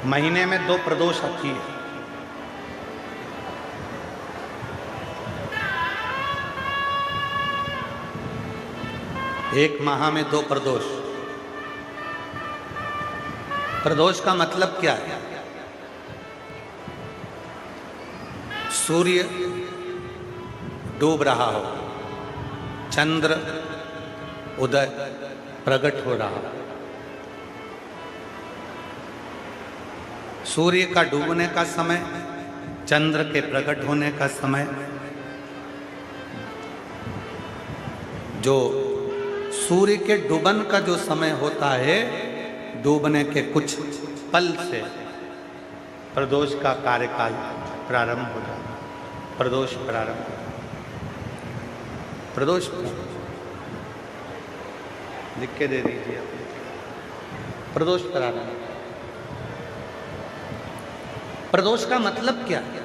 महीने में 2 प्रदोष आती है। एक माह में 2 प्रदोष। प्रदोष का मतलब क्या है? सूर्य डूब रहा हो, चंद्र उदय प्रकट हो रहा हो। सूर्य का डूबने का समय, चंद्र के प्रकट होने का समय, जो सूर्य के डूबन का जो समय होता है, डूबने के कुछ पल से प्रदोष का कार्यकाल प्रारंभ हो जाता है। प्रदोष प्रारंभ, प्रदोष लिख के दे दीजिए। प्रदोष प्रारंभ। प्रदोष का मतलब क्या है?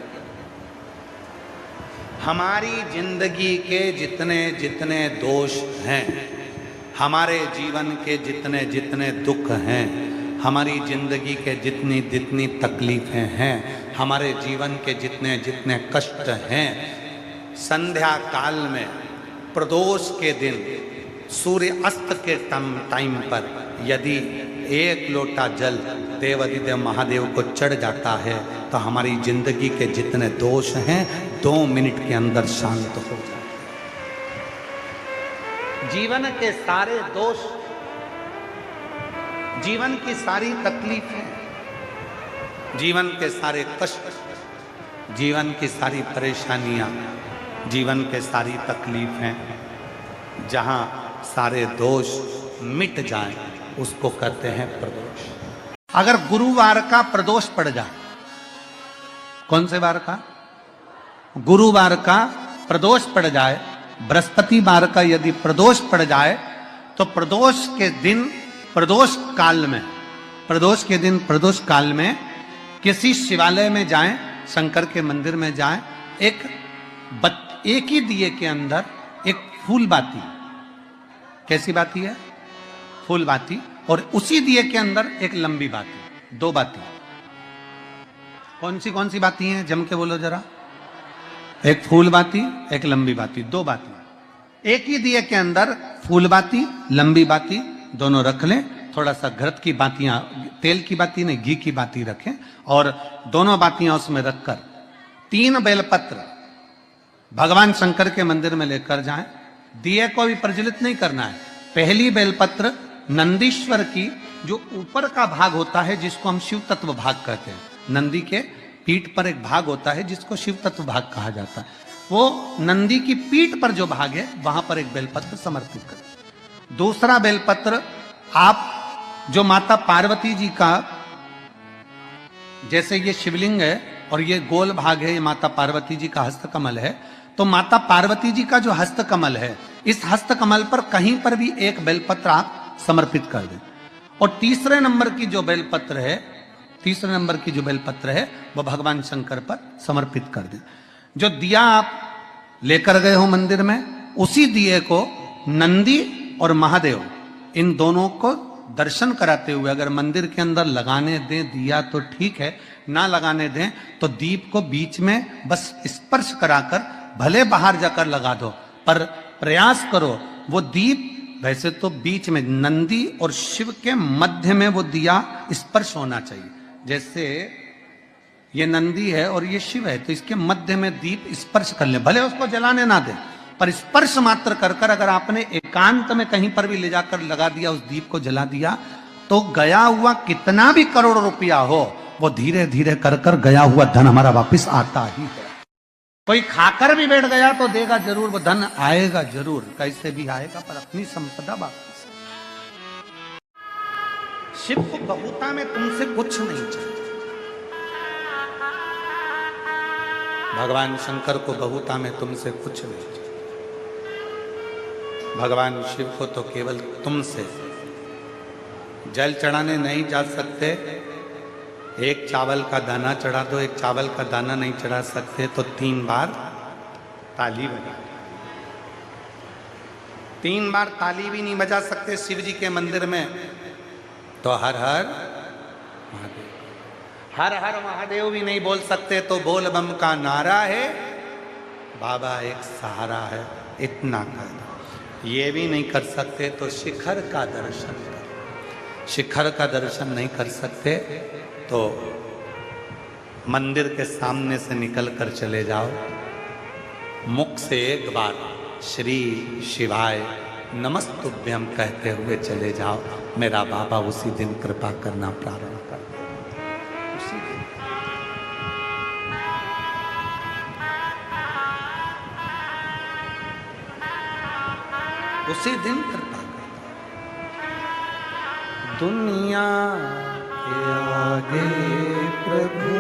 हमारी जिंदगी के जितने जितने दोष हैं, हमारे जीवन के जितने जितने दुख हैं, हमारी जिंदगी के जितनी जितनी तकलीफें हैं, हमारे जीवन के जितने जितने कष्ट हैं, संध्या काल में प्रदोष के दिन सूर्य अस्त के टाइम पर यदि 1 लोटा जल देवाधिदेव महादेव को चढ़ जाता है तो हमारी जिंदगी के जितने दोष हैं 2 मिनट के अंदर शांत हो जाते हैं। जीवन के सारे दोष, जीवन की सारी तकलीफें, जीवन के सारे कष्ट, जीवन की सारी परेशानियां, जीवन के सारी तकलीफें, जहां सारे दोष मिट जाएं, उसको कहते हैं प्रदोष। अगर गुरुवार का प्रदोष पड़ जाए, कौन से वार का? गुरुवार का प्रदोष पड़ जाए, बृहस्पतिवार का यदि प्रदोष पड़ जाए, तो प्रदोष के दिन, प्रदोष काल में, प्रदोष के दिन, प्रदोष काल में किसी शिवालय में जाएं, शंकर के मंदिर में जाएं, एक ही दिए के अंदर एक फूल बाती, कैसी बाती है? फूल बाती, और उसी दिए के अंदर एक लंबी बाती, 2 बाती। कौन सी बाती हैं? जम के बोलो जरा। एक फूल बाती, एक लंबी बाती, 2 बाती। एक ही दिए के अंदर फूल बाती, लंबी बाती दोनों रख लें। थोड़ा सा घृत की बातियां, तेल की बाती नहीं, घी की बाती रखें, और दोनों बातियां उसमें रखकर 3 बेलपत्र भगवान शंकर के मंदिर में लेकर जाएं। दिए को भी प्रज्वलित नहीं करना है। पहली बेलपत्र नंदीश्वर की, जो ऊपर का भाग होता है जिसको हम शिव तत्व भाग कहते हैं, नंदी के पीठ पर एक भाग होता है जिसको शिव तत्व भाग कहा जाता है, वो नंदी की पीठ पर जो भाग है वहां पर एक बेलपत्र समर्पित करें। दूसरा बेलपत्र आप जो माता पार्वती जी का, जैसे ये शिवलिंग है और ये गोल भाग है, ये माता पार्वती जी का हस्तकमल है, तो माता पार्वती जी का जो हस्तकमल है, इस हस्तकमल पर कहीं पर भी एक बेलपत्र आप समर्पित कर दें। और तीसरे नंबर की जो बेलपत्र है, तीसरे नंबर की जो बेलपत्र है, वो भगवान शंकर पर समर्पित कर दें। जो दिया आप लेकर गए हो मंदिर में, उसी दिए को नंदी और महादेव, इन दोनों को दर्शन कराते हुए अगर मंदिर के अंदर लगाने दें दिया तो ठीक है, ना लगाने दें तो दीप को बीच में बस स्पर्श कराकर भले बाहर जाकर लगा दो, पर प्रयास करो वो दीप, वैसे तो बीच में नंदी और शिव के मध्य में वो दिया स्पर्श होना चाहिए। जैसे ये नंदी है और ये शिव है, तो इसके मध्य में दीप स्पर्श कर ले, भले उसको जलाने ना दे, पर स्पर्श मात्र कर कर अगर आपने एकांत में कहीं पर भी ले जाकर लगा दिया, उस दीप को जला दिया, तो गया हुआ कितना भी करोड़ रुपया हो, वो धीरे धीरे कर कर गया हुआ धन हमारा वापस आता ही है। कोई खाकर भी बैठ गया तो देगा जरूर, वो धन आएगा जरूर, कैसे भी आएगा, पर अपनी संपदा वापस। शिव को बहुता में तुमसे कुछ नहीं चाहिए, भगवान शंकर को बहुता में तुमसे कुछ नहीं चाहिए। भगवान शिव को तो केवल तुमसे, जल चढ़ाने नहीं जा सकते, एक चावल का दाना चढ़ा दो, एक चावल का दाना नहीं चढ़ा सकते तो 3 बार ताली बजा, 3 बार ताली भी नहीं बजा सकते शिव जी के मंदिर में, तो हर हर महादेव। हर हर महादेव भी नहीं बोल सकते तो बोल बम का नारा है, बाबा एक सहारा है, इतना कर दो। ये भी नहीं कर सकते तो शिखर का दर्शन करो। शिखर का दर्शन नहीं कर सकते तो मंदिर के सामने से निकल कर चले जाओ, मुख से एक बार श्री शिवाय नमस्तुभ्यम कहते हुए चले जाओ, मेरा बाबा उसी दिन कृपा करना प्रारंभ कर दे। उसी दिन उसी दिन कृपा कर दो। दुनिया के आगे प्रभु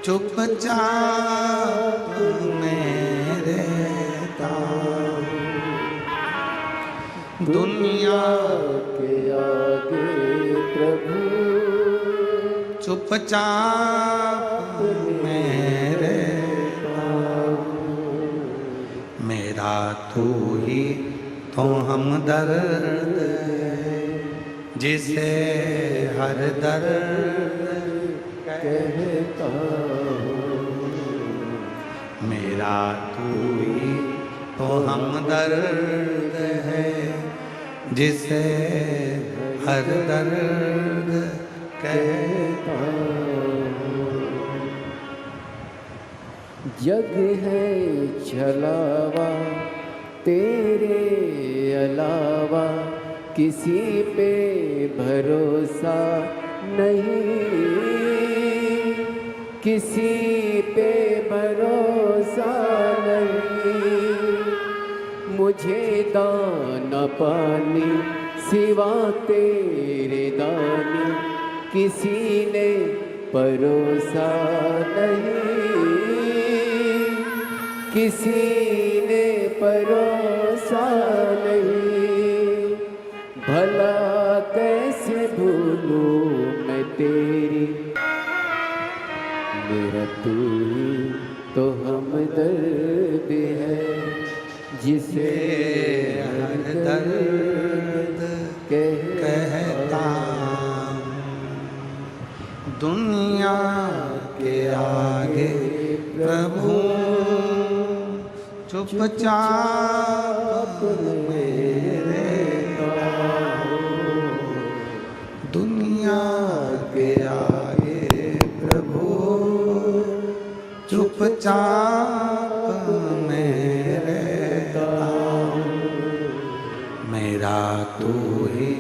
चुपचाप में रहता, दुनिया के आगे प्रभु चुपचाप में रहता, मेरा तू ही तो हमदर्द जिसे हर दर्द कहता हूँ, मेरा तू ही तो हमदर्द है जिसे हर दर्द कहता हूँ। जग है छलावा तेरे अलावा, किसी पे भरोसा नहीं, किसी पे भरोसा नहीं। मुझे दाना पानी सिवा तेरे दानी किसी ने परोसा नहीं, किसी ने परोसा नहीं। भला कैसे भूलूं मैं तेरी, मेरा तू ही तो हमदर्द है जिसे हर दर्द कहता हूँ। दुनिया के आगे प्रभु चुपचाप में रहता हूँ, दुनिया के आगे प्रभु चुपचाप में रहता हूँ, मेरा तू ही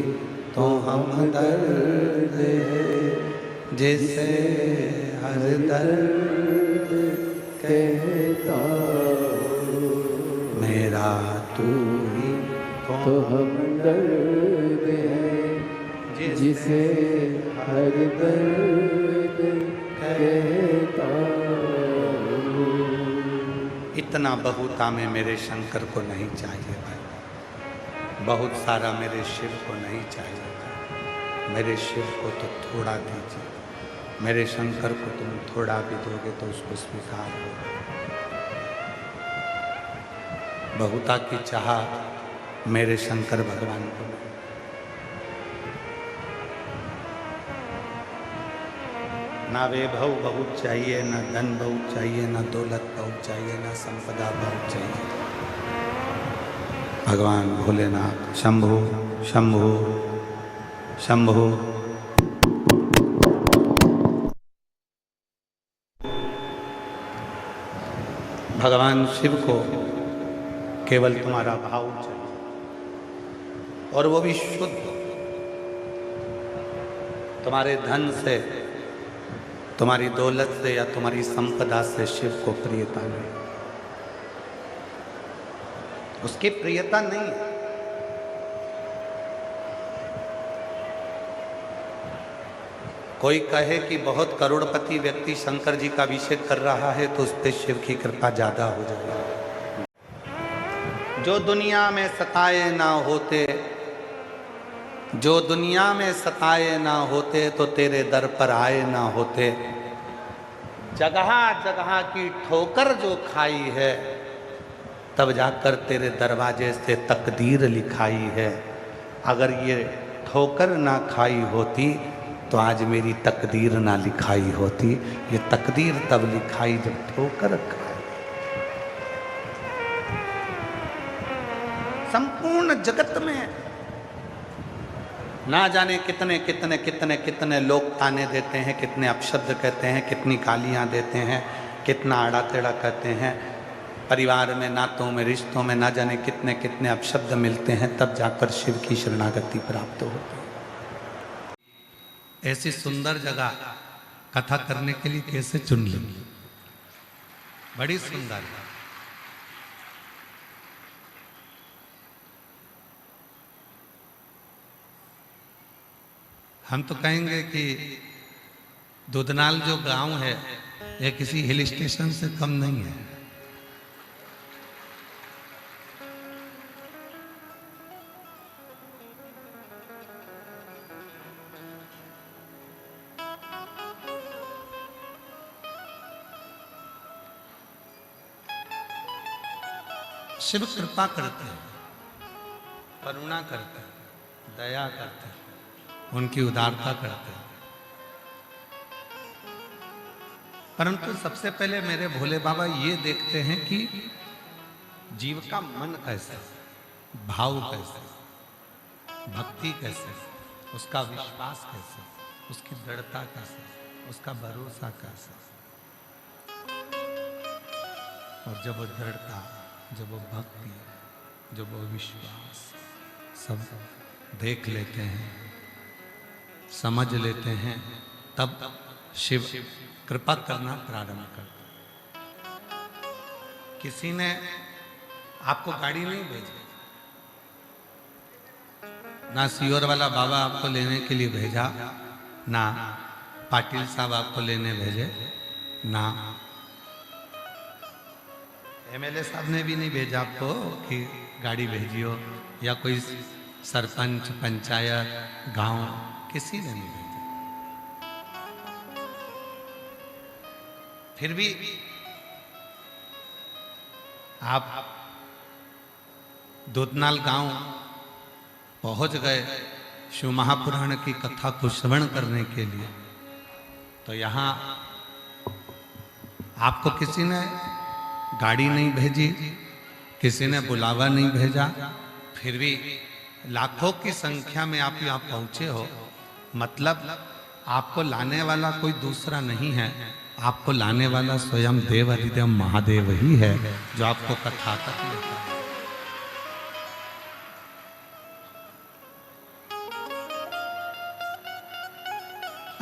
तो हमदर्द है जिसे हर दर्द कहता हूँ, मेरा तू ही तो हमदर्द है जिसे हर दर्द कहता हूँ। इतना बहुता में मेरे शंकर को नहीं चाहिए भाई, बहुत सारा मेरे शिव को नहीं चाहिए था। मेरे शिव को तो थोड़ा दीजिए, मेरे शंकर को तुम थोड़ा भी दोगे तो उसको स्वीकार होगा। बहुता की चाह मेरे शंकर भगवान को नहीं। ना वैभव बहुत चाहिए, ना धन बहुत चाहिए, ना दौलत बहुत चाहिए, ना संपदा बहुत चाहिए। भगवान भोलेनाथ शंभु शंभु शंभु। भगवान शिव को केवल तुम्हारा भाव चाहिए, और वो भी शुद्ध। तुम्हारे धन से, तुम्हारी दौलत से या तुम्हारी संपदा से शिव को प्रियता नहीं, उसकी प्रियता नहीं है। कोई कहे कि बहुत करोड़पति व्यक्ति शंकर जी का अभिषेक कर रहा है तो उस पर शिव की कृपा ज्यादा हो जाएगी। जो दुनिया में सताए ना होते, जो दुनिया में सताए ना होते तो तेरे दर पर आए ना होते। जगह जगह की ठोकर जो खाई है तब जाकर तेरे दरवाजे से तकदीर लिखाई है। अगर ये ठोकर ना खाई होती तो आज मेरी तकदीर ना लिखाई होती। ये तकदीर तब लिखाई जब ठोकर खाई। संपूर्ण जगत में ना जाने कितने कितने कितने कितने लोग ताने देते हैं, कितने अपशब्द कहते हैं, कितनी गालियां देते हैं, कितना आड़ा टेढ़ा कहते हैं। परिवार में, नातों में, रिश्तों में ना जाने कितने कितने अपशब्द मिलते हैं, तब जाकर शिव की शरणागति प्राप्त होती है। ऐसी सुंदर जगह कथा करने के लिए कैसे चुन ली, बड़ी सुंदर। हम तो कहेंगे कि दुधनाल जो गांव है ये किसी हिल स्टेशन से कम नहीं है। शिव कृपा करते हैं, करुणा करते हैं, दया करते हैं, उनकी उदारता करते हैं। परंतु सबसे पहले मेरे भोले बाबा ये देखते हैं कि जीव का मन कैसा है, भाव कैसे, भक्ति कैसे, उसका विश्वास कैसे, उसकी दृढ़ता कैसे, उसका भरोसा कैसे। और जब वो दृढ़ता, जब वो भक्ति, जब वो विश्वास सब देख लेते हैं, समझ लेते हैं, तब शिव कृपा करना प्रारंभ करता। किसी ने आपको गाड़ी नहीं भेजी, ना सीहोर वाला बाबा आपको लेने के लिए भेजा, ना पाटिल साहब आपको लेने भेजे, ना एमएलए साहब ने भी नहीं भेजा आपको कि गाड़ी भेजियो, या कोई सरपंच, पंचायत, गांव, किसी ने नहीं भेजा। फिर भी आप दुधनाल गांव पहुंच गए शिव महापुराण की कथा को श्रवण करने के लिए, तो यहां आपको किसी ने गाड़ी नहीं भेजी, किसी ने बुलावा नहीं भेजा, फिर भी लाखों की संख्या में आप यहाँ पहुंचे हो। मतलब आपको लाने वाला कोई दूसरा नहीं है, आपको लाने वाला स्वयं देव अधिदेव महादेव ही है, जो आपको कथा तक लेता है।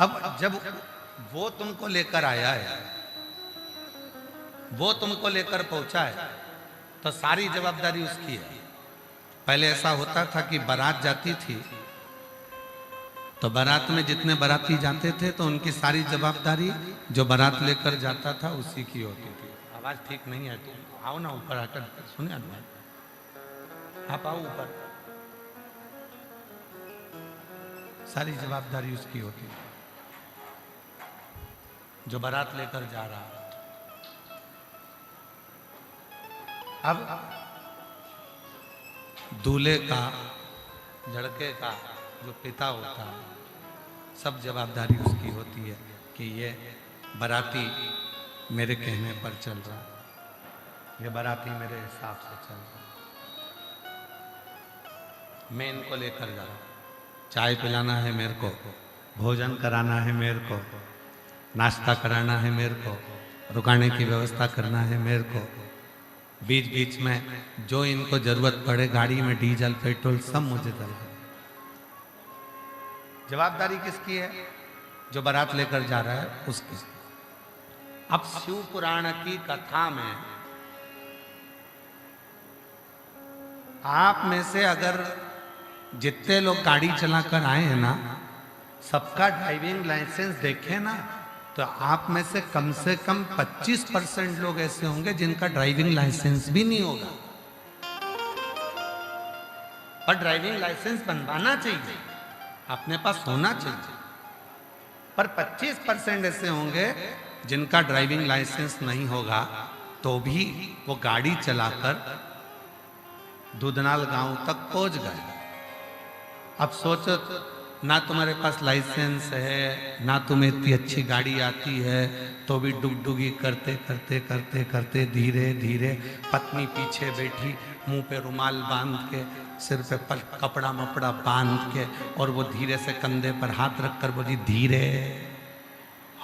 अब जब वो तुमको लेकर आया है, वो तुमको लेकर पहुंचा है, तो सारी जवाबदारी उसकी है। पहले ऐसा होता था कि बारात जाती थी, तो बारात में जितने बाराती जाते थे तो उनकी सारी जवाबदारी जो बारात लेकर जाता था उसी की होती थी। आवाज ठीक नहीं है, तो आओ ना ऊपर आकर सुने अनुभव, आप आओ ऊपर। सारी जवाबदारी उसकी होती थी जो बारात लेकर जा रहा है। अब दूल्हे का, लड़के का जो पिता होता है, सब जवाबदारी उसकी होती है कि ये बाराती मेरे कहने पर चल रहा है, ये बाराती मेरे हिसाब से चल रहा है, मैं इनको लेकर जा रहा हूँ। चाय पिलाना है मेरे को, भोजन कराना है मेरे को, नाश्ता कराना है मेरे को, रुकाने की व्यवस्था करना है मेरे को, बीच बीच में जो इनको जरूरत पड़े गाड़ी में डीजल पेट्रोल सब मुझे देना। जवाबदारी किसकी है? जो बारात लेकर जा रहा है उसकी। अब शिव पुराण की कथा में आप में से अगर जितने लोग गाड़ी चलाकर आए हैं ना, सबका ड्राइविंग लाइसेंस देखें ना, तो आप में से कम 25% लोग ऐसे होंगे जिनका ड्राइविंग लाइसेंस भी नहीं होगा। पर ड्राइविंग लाइसेंस बनवाना चाहिए, अपने पास होना चाहिए। पर 25% ऐसे होंगे जिनका ड्राइविंग लाइसेंस नहीं होगा, तो भी वो गाड़ी चलाकर दुधनाल गांव तक पहुंच गए। अब सोचो ना तुम्हारे पास लाइसेंस है, ना तुम्हें इतनी अच्छी गाड़ी आती है, तो भी डुगडुगी करते करते करते करते धीरे धीरे पत्नी पीछे बैठी, मुंह पे रुमाल बांध के, सिर पे कपड़ा मपड़ा बांध के, और वो धीरे से कंधे पर हाथ रखकर बोली, धीरे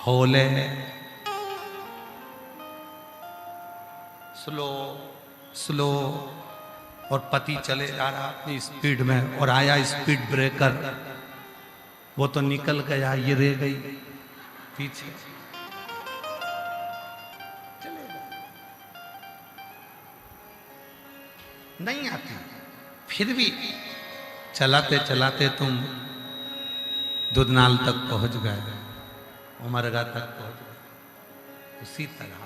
होले, स्लो स्लो। और पति चले जा रहा अपनी स्पीड में, और आया स्पीड ब्रेकर, वो तो निकल गया, ये रह गई पीछे। नहीं आती, फिर भी चलाते चलाते तुम दुधनाल तक पहुंच गए, उमरगा तक पहुंच गए। उसी तरह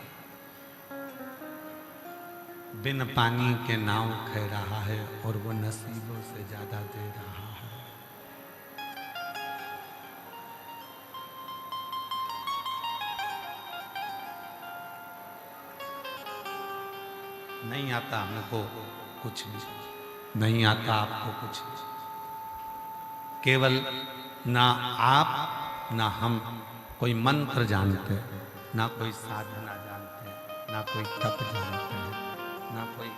बिन पानी के नाव खे रहा है, और वो नसीबों से ज्यादा दे रहा है। नहीं आता हमको कुछ भी, नहीं आता आपको कुछ भी। केवल ना आप ना हम कोई मंत्र जानते, ना कोई साधना जानते, ना कोई तप जानते हैं, ना कोई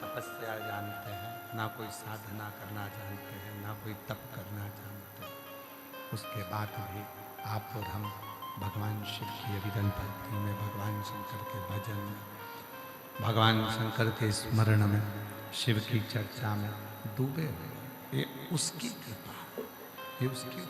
तपस्या जानते हैं, ना कोई साधना करना जानते हैं, ना कोई तप करना जानते हैं। उसके बाद भी आप और हम भगवान शिव की अविरल भक्ति में, भगवान शंकर के भजन में, भगवान शंकर के स्मरण में, शिव की चर्चा में डूबे हुए। ये उसकी कृपा, ये उसकी।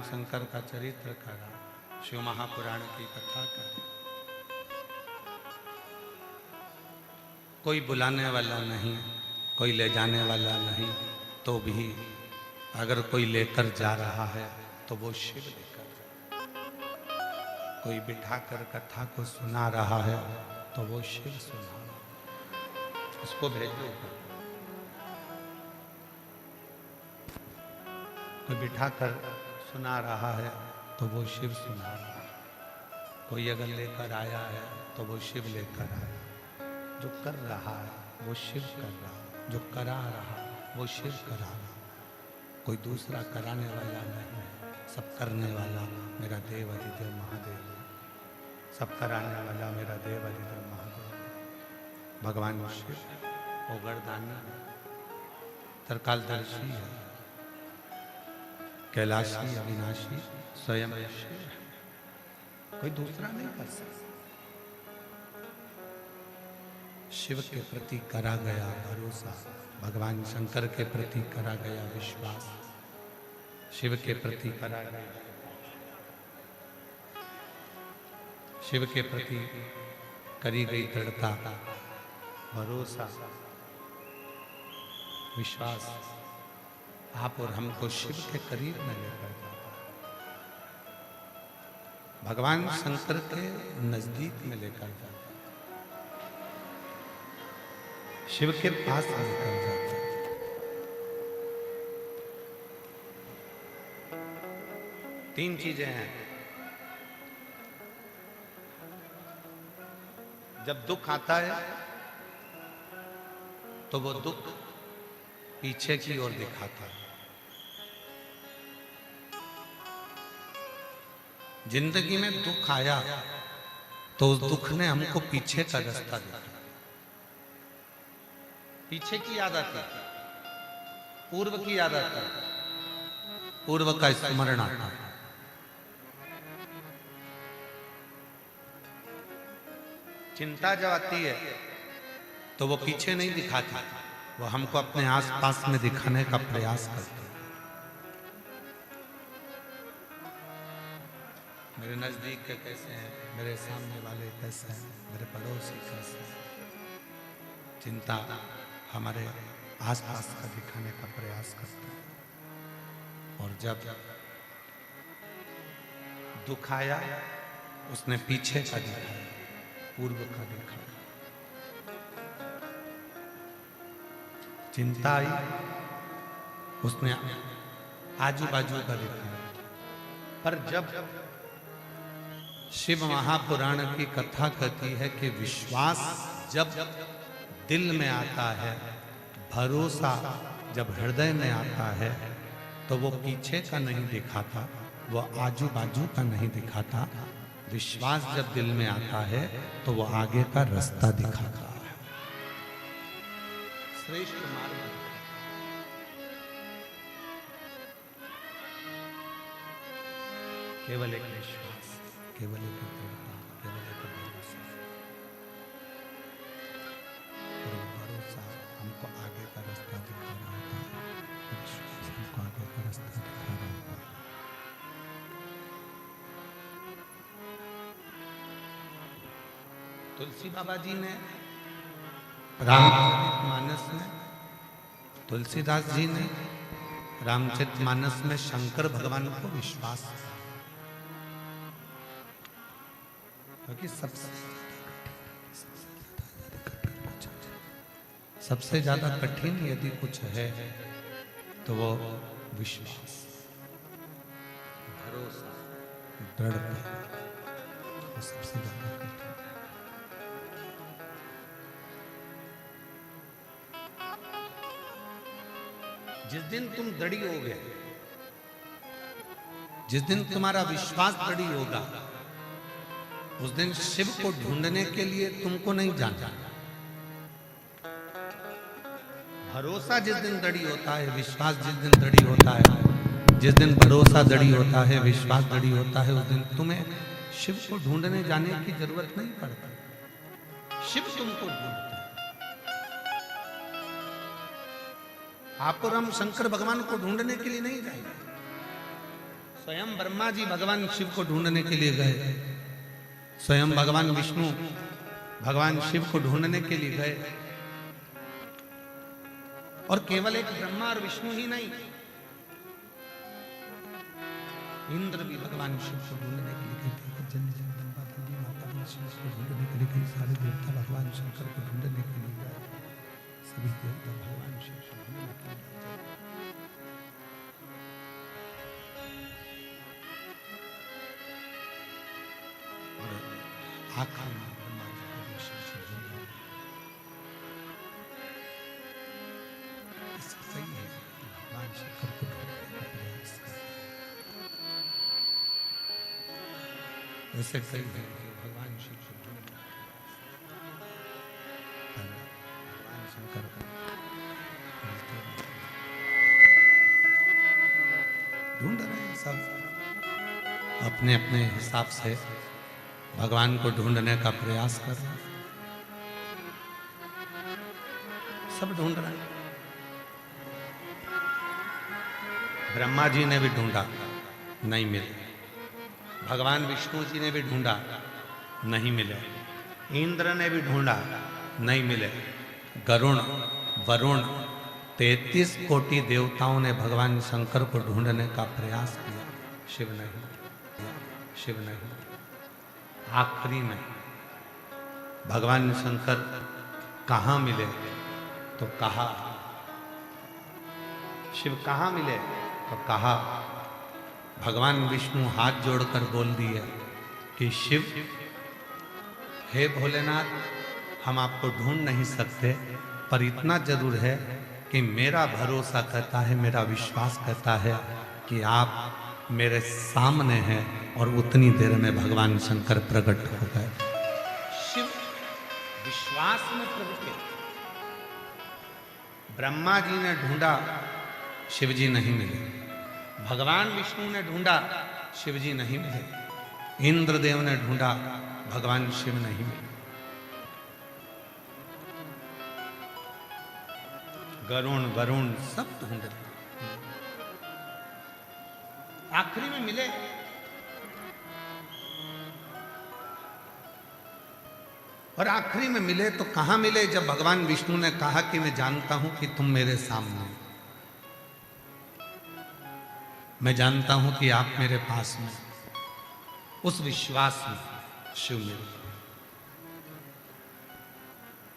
शंकर का चरित्र करा, शिव महापुराण की कथा करा। कोई बुलाने वाला नहीं, कोई ले जाने वाला नहीं, तो भी अगर कोई लेकर जा रहा है तो वो शिव लेकर जा। कोई बिठाकर कथा को सुना रहा है तो वो शिव सुना रहा है। उसको भेजो। कोई बिठाकर सुना रहा है तो वो शिव सुना रहा है। कोई अगर लेकर आया है तो वो शिव लेकर आया। जो कर रहा है वो शिव कर रहा है, जो करा रहा वो शिव करा रहा। कोई दूसरा कराने वाला नहीं है, सब करने वाला मेरा देव अधिदेव महादेव है। सब कराने वाला मेरा देव अधिदेव महादेव है। भगवान शिव वो गर्दानी तरकालदर्शी है, कैलाशी अविनाशी स्वयं शिव है। कोई दूसरा नहीं कर सकता। शिव के प्रति करा गया भरोसा, भगवान शंकर के प्रति करा गया विश्वास, शिव के प्रति करा गया, शिव के प्रति करी गई दृढ़ता, भरोसा, विश्वास आप और हमको शिव के करीब में लेकर जाता है। भगवान शंकर के नजदीक में लेकर जाता, शिव के पास लेकर जाता। तीन चीजें हैं। जब दुख आता है तो वो दुख पीछे की ओर दिखाता है। जिंदगी में दुख आया तो उस दुख ने हमको पीछे का रास्ता दिखाया। पीछे की याद आती, पूर्व की याद आती, पूर्व का स्मरण आता है। चिंता जब आती है तो वो पीछे नहीं दिखाती, वो हमको अपने आसपास में दिखाने का प्रयास करती है। मेरे नजदीक के कैसे हैं, मेरे सामने वाले कैसे हैं, मेरे पड़ोसी कैसे हैं। चिंता हमारे आसपास का दिखाने का प्रयास करती है। और जब दुख आया उसने पीछे का दिखाया, पूर्व का दिखाया। चिंता आई उसने आजू बाजू का दिखाया। पर जब शिव महापुराण की कथा कहती है कि विश्वास जब दिल में आता है, भरोसा जब हृदय में आता है, तो वो पीछे का नहीं दिखाता, वो आजू बाजू का नहीं दिखाता। विश्वास जब दिल में आता है तो वो आगे का रास्ता दिखाता है। श्रेष्ठ मार्ग। केवल एक विश्वास, केवल एक दृढ़ता, केवल एक भरोसा। और वो भरोसा हमको आगे का रास्ता दिखा रहा होता है, विश्वास हमको आगे का रास्ता दिखा रहा होता है। तुलसी बाबा जी ने रामचरितमानस में, तुलसीदास जी ने रामचरितमानस में शंकर भगवान को विश्वास, क्योंकि सबसे ज्यादा कठिन यदि कुछ है तो वो विश्वास, भरोसा, दृढ़ता, वो सबसे ज्यादा कठिन। जिस दिन तुम दृढ़ होगे, जिस दिन तुम्हारा विश्वास दृढ़ होगा, उस दिन शिव को ढूंढने के लिए तुमको नहीं जाना। भरोसा जिस दिन दृढ़ होता है, विश्वास जिस दिन दृढ़ होता है, जिस दिन भरोसा दृढ़ होता है, विश्वास दृढ़ होता है, उस दिन तुम्हें शिव को ढूंढने जाने की जरूरत नहीं पड़ती। शिव तुमको ढूंढता है। आप और हम शंकर भगवान को ढूंढने के लिए नहीं जाएंगे। स्वयं ब्रह्मा जी भगवान शिव को ढूंढने के लिए गए, स्वयं भगवान विष्णु भगवान शिव को ढूंढने के लिए गए। और केवल एक ब्रह्मा और विष्णु ही नहीं, इंद्र भी भगवान शिव को ढूंढने के लिए गए थे। जगदम्बा देवी माता शिव को ढूंढने के लिए गई, सारे देवता भगवान शंकर को ढूंढने के लिए गए, सभी देवता भगवान शिव को ढूंढने के लिए गए। आखिर में ब्रह्मा जी को शिव से ढूंढा। इससे सही है भगवान शंकर को ढूंढने का प्रयास करें। ऐसे सही है भगवान शिव से ढूंढने, भगवान शंकर को ढूंढ रहे हैं सब अपने अपने हिसाब से, भगवान को ढूंढने का प्रयास कर रहे हैं, सब ढूंढ रहे हैं। ब्रह्मा जी ने भी ढूंढा, नहीं मिले। भगवान विष्णु जी ने भी ढूंढा, नहीं मिले। इंद्र ने भी ढूंढा, नहीं मिले। गरुण, वरुण, 33 कोटि देवताओं ने भगवान शंकर को ढूंढने का प्रयास किया, शिव नहीं, शिव नहीं। आखिरी में भगवान शंकर कहाँ मिले तो कहा, शिव कहाँ मिले तो कहा, भगवान विष्णु हाथ जोड़कर बोल दिए कि शिव, हे भोलेनाथ, हम आपको ढूंढ नहीं सकते, पर इतना जरूर है कि मेरा भरोसा कहता है, मेरा विश्वास कहता है कि आप मेरे सामने हैं। और उतनी देर में भगवान शंकर प्रकट हो गए। शिव विश्वास में प्रकटे। ब्रह्मा जी ने ढूंढा, शिव जी नहीं मिले। भगवान विष्णु ने ढूंढा, शिव जी नहीं मिले। इंद्रदेव ने ढूंढा, भगवान शिव नहीं मिले। वरुण सब ढूंढे, आखिरी में मिले। और आखिरी में मिले तो कहां मिले? जब भगवान विष्णु ने कहा कि मैं जानता हूं कि तुम मेरे सामने, मैं जानता हूं कि आप मेरे पास में, उस विश्वास में शिव मिले।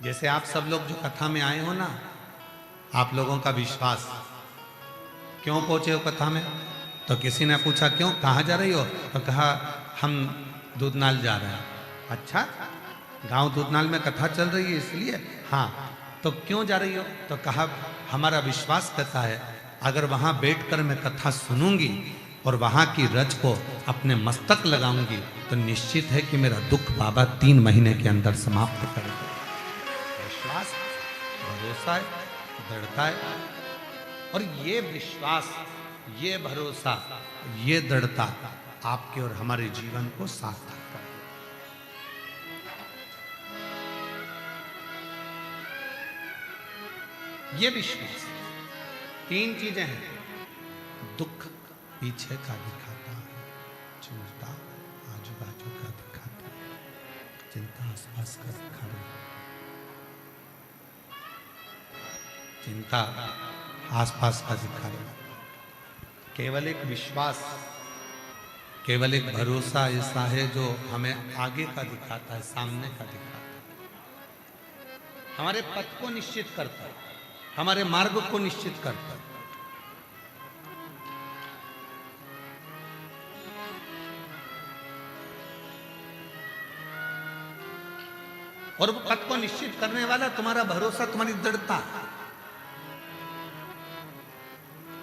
जैसे आप सब लोग जो कथा में आए हो ना, आप लोगों का विश्वास, क्यों पहुंचे हो कथा में? तो किसी ने पूछा क्यों, कहाँ जा रही हो? तो कहा हम दूधनाल जा रहे हैं। अच्छा, गांव दूधनाल में कथा चल रही है इसलिए? हाँ। तो क्यों जा रही हो? तो कहा हमारा विश्वास कहता है अगर वहां बैठकर मैं कथा सुनूंगी और वहां की रज को अपने मस्तक लगाऊंगी तो निश्चित है कि मेरा दुख बाबा 3 महीने के अंदर समाप्त करेगा। विश्वास, भरोसा है, दृढ़ता है। और ये विश्वास, ये भरोसा, ये दृढ़ता आपके और हमारे जीवन को सार्थक कर देगा। ये विश्वास, 3 चीजें हैं। दुख पीछे का दिखाता है, चिंता आजू बाजू का दिखाता है, चिंता आसपास का दिखा रही है, चिंता आसपास का दिखा रही है। केवल एक विश्वास, केवल एक भरोसा ऐसा है जो हमें आगे का दिखाता है, सामने का दिखाता है, हमारे पथ को निश्चित करता है, हमारे मार्ग को निश्चित करता है। और वो पथ को निश्चित करने वाला तुम्हारा भरोसा, तुम्हारी दृढ़ता।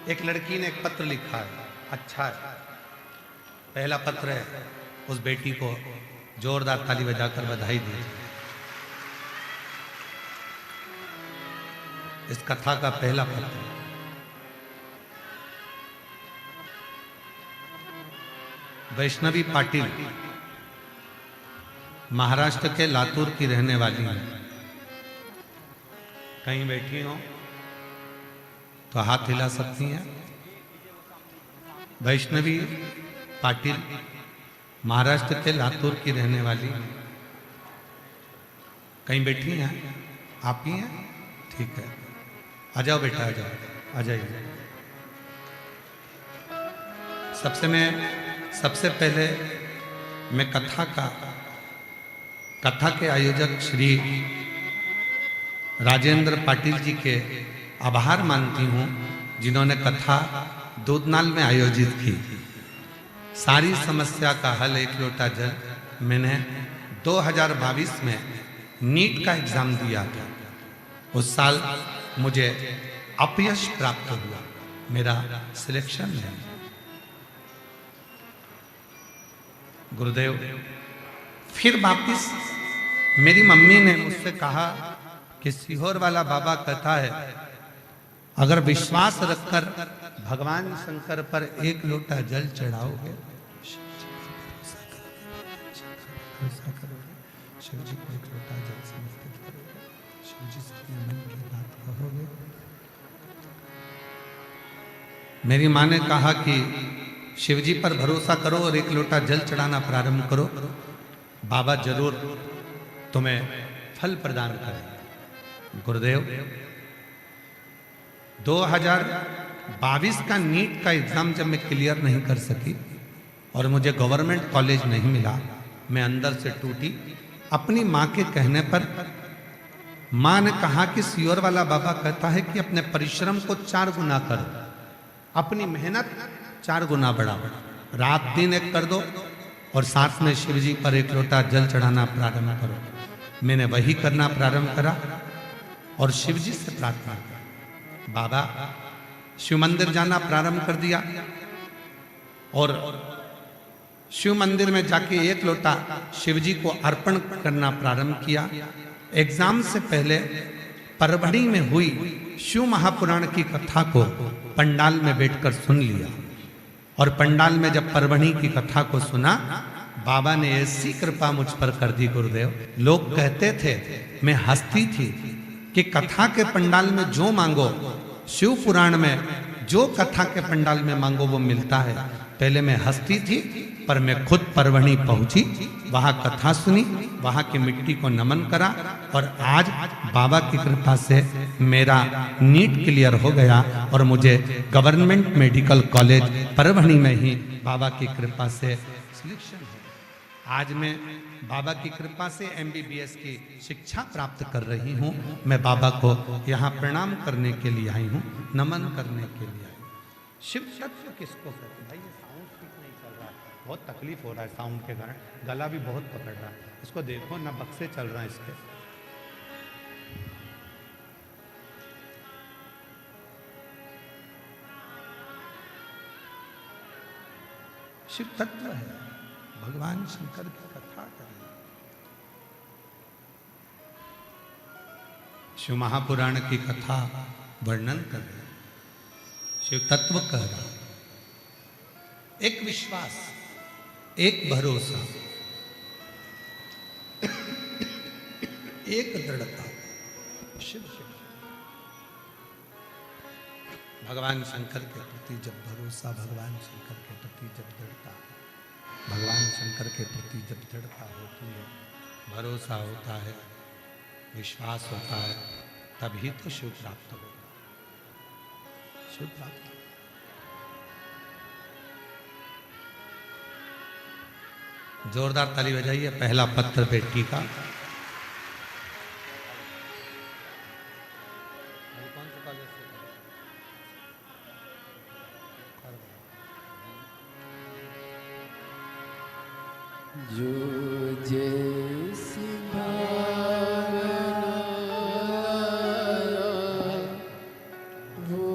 एक लड़की ने एक पत्र लिखा है, अच्छा है, पहला पत्र है, उस बेटी को जोरदार ताली बजाकर बधाई दी। इस कथा का पहला पत्र। वैष्णवी पाटिल महाराष्ट्र के लातूर की रहने वाली है। कहीं बैठी हो तो हाथ हिला सकती हैं। वैष्णवी पाटिल महाराष्ट्र के लातूर की रहने वाली, कहीं बैठी हैं? आप ही हैं? ठीक है, आ जाओ बेटा, आ जाओ, आ जाइए। सबसे पहले मैं कथा के आयोजक श्री राजेंद्र पाटिल जी के आभार मानती हूँ, जिन्होंने कथा दूधनाल में आयोजित की। सारी समस्या का हल एक लोटा जल। मैंने 2022 में नीट का एग्जाम दिया था। उस साल मुझे अपयश प्राप्त हुआ, मेरा सिलेक्शन नहीं। गुरुदेव, फिर वापिस मेरी मम्मी ने मुझसे कहा कि सीहोर वाला बाबा कहता है अगर विश्वास रखकर भगवान शंकर पर एक लोटा जल चढ़ाओगे, शिव जी को एक लोटा जल समर्पित करोगे, शिव जी से अपने मन की बात कहोगे। मेरी माँ ने कहा कि शिव जी पर भरोसा करो और एक लोटा जल चढ़ाना प्रारंभ करो, बाबा जरूर तुम्हें फल प्रदान करेंगे। गुरुदेव, 2022 का नीट का एग्जाम जब मैं क्लियर नहीं कर सकी और मुझे गवर्नमेंट कॉलेज नहीं मिला, मैं अंदर से टूटी। अपनी माँ के कहने पर माँ ने कहा कि सियोर वाला बाबा कहता है कि अपने परिश्रम को 4 गुना करो, अपनी मेहनत 4 गुना बढ़ाओ, रात दिन एक कर दो और साथ में शिव जी पर 1 लोटा जल चढ़ाना प्रारंभ करो। मैंने वही करना प्रारंभ करा और शिव जी से प्रार्थना की। बाबा शिव मंदिर जाना प्रारंभ कर दिया और शिव मंदिर में जाके 1 लोटा शिव जी को अर्पण करना प्रारंभ किया। एग्जाम से पहले परभणी में हुई शिव महापुराण की कथा को पंडाल में बैठकर सुन लिया और पंडाल में जब परभणी की कथा को सुना, बाबा ने ऐसी कृपा मुझ पर कर दी गुरुदेव। लोग कहते थे, मैं हंसती थी कि कथा के पंडाल में जो मांगो, शिव पुराण में जो कथा के पंडाल में मांगो वो मिलता है। पहले मैं हंसती थी, पर मैं खुद परभणी पहुंची, वहां कथा सुनी, वहां की मिट्टी को नमन करा और आज बाबा की कृपा से मेरा नीट क्लियर हो गया और मुझे गवर्नमेंट मेडिकल कॉलेज परभणी में ही बाबा की कृपा से सिलेक्शन है। आज मैं बाबा की कृपा से MBBS की शिक्षा प्राप्त कर रही हूँ। मैं बाबा को यहाँ प्रणाम करने के लिए आई हूँ, नमन करने के लिए आई हूँ। शिव तत्व किसको कहते हैं? भाई ये साउंड ठीक नहीं चल रहा है, बहुत तकलीफ हो रहा है साउंड के कारण, गला भी बहुत पकड़ रहा है। इसको देखो ना, बक्से चल रहे हैं इसके। शिव तत्व है, भगवान शंकर की कथा करिए। शिव महापुराण की कथा वर्णन कर रहे, शिव तत्व कह रहा। एक विश्वास, एक भरोसा, एक दृढ़ता। शिव शिव भगवान शंकर के प्रति जब भरोसा, भगवान शंकर के प्रति जब दृढ़ता, भगवान शंकर के प्रति जब दृढ़ता होती है, भरोसा होता है, विश्वास होता है, तभी तो शिव प्राप्त होगा। शिव प्राप्त। जोरदार ताली बजाइए। पहला पत्र बेटी का। जो जैसी भावना वो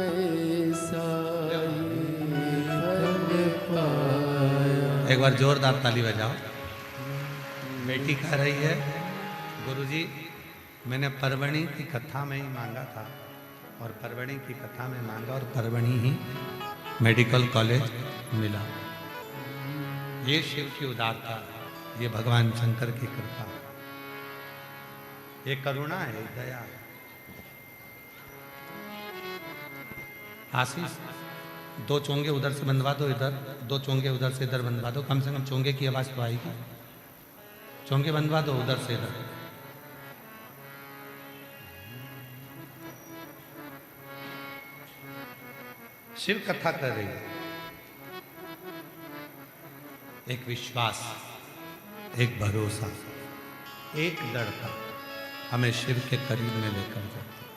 ऐसा ही फल पाया। एक बार जोरदार ताली बजाओ। बेटी कह रही है, गुरुजी मैंने परभणी की कथा में ही मांगा था और परभणी की कथा में मांगा और परभणी ही मेडिकल कॉलेज मिला। ये शिव की उदारता, ये भगवान शंकर की कृपा, ये करुणा है, दया है। आशीष 2 चोंगे उधर से बंधवा दो, इधर 2 चोंगे उधर से इधर बंधवा दो, कम से कम चोंगे की आवाज तो आएगी। चोंगे बंधवा दो उधर से इधर। शिव कथा कर रही है। एक विश्वास, एक भरोसा, एक दृढ़ता हमें शिव के करीब में लेकर जाती है।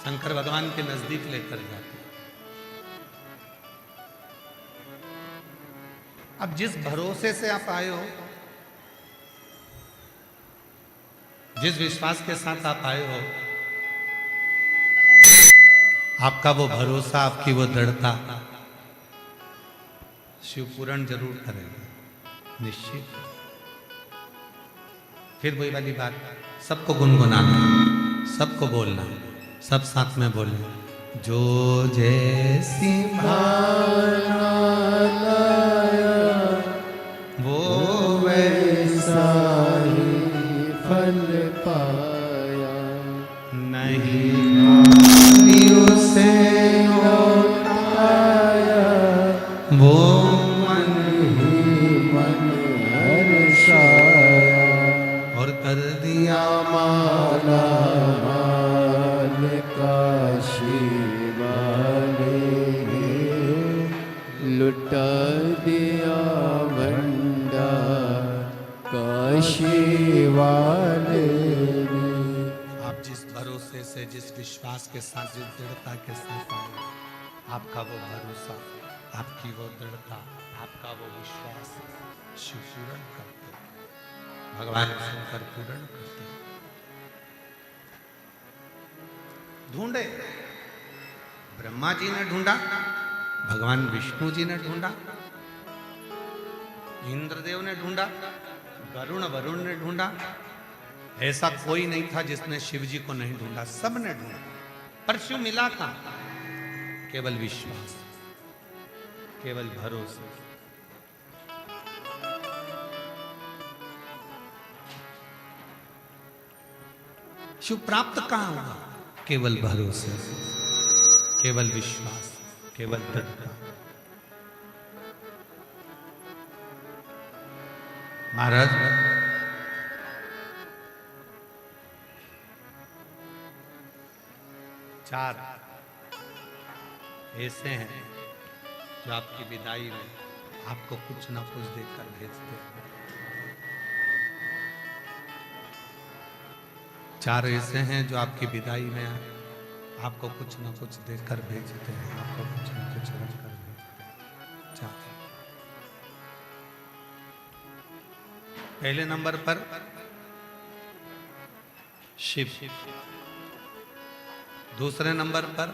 शंकर भगवान के नजदीक लेकर जाते हैं। अब जिस भरोसे से आप आए हो, जिस विश्वास के साथ आप आए हो, आपका वो भरोसा, आपकी वो दृढ़ता शिव पूर्ण जरूर करेगा, निश्चित। फिर वही वाली बात, सबको गुनगुनाना, सबको बोलना, सब साथ में बोलना। जो जैसी भावना वो वैसा ही फल पाया। नहीं उसे लौटाया वो मन ही मन हर्षाया। और कर दिया माला माल काशी वाले लुट काशी वाले ने। आप जिस भरोसे से, जिस विश्वास के साथ, जिस दृढ़ता के साथ आए, आपका वो भरोसा, आपकी वो दृढ़ता, आपका वो विश्वास शिव पूर्ण करते हैं। भगवान शंकर पूर्ण करते हैं। ढूंढे, ब्रह्मा जी ने ढूंढा, भगवान विष्णु जी ने ढूंढा, इंद्रदेव ने ढूंढा, वरुण ने ढूंढा। ऐसा कोई नहीं था जिसने शिव जी को नहीं ढूंढा, सब ने ढूंढा। पर शिव मिला कहां? केवल विश्वास, केवल भरोसे। शिव प्राप्त कहां हुआ? केवल भरोसे, केवल विश्वास, केवल दृढ़ता। महाराज, चार ऐसे हैं जो आपकी विदाई में आपको कुछ ना कुछ देकर भेजते हैं। चार ऐसे हैं जो आपकी विदाई में आपको कुछ ना कुछ देकर भेजते हैं, आपको कुछ ना कुछ रखकर भेजते हैं। चार। पहले नंबर पर शिव, दूसरे नंबर पर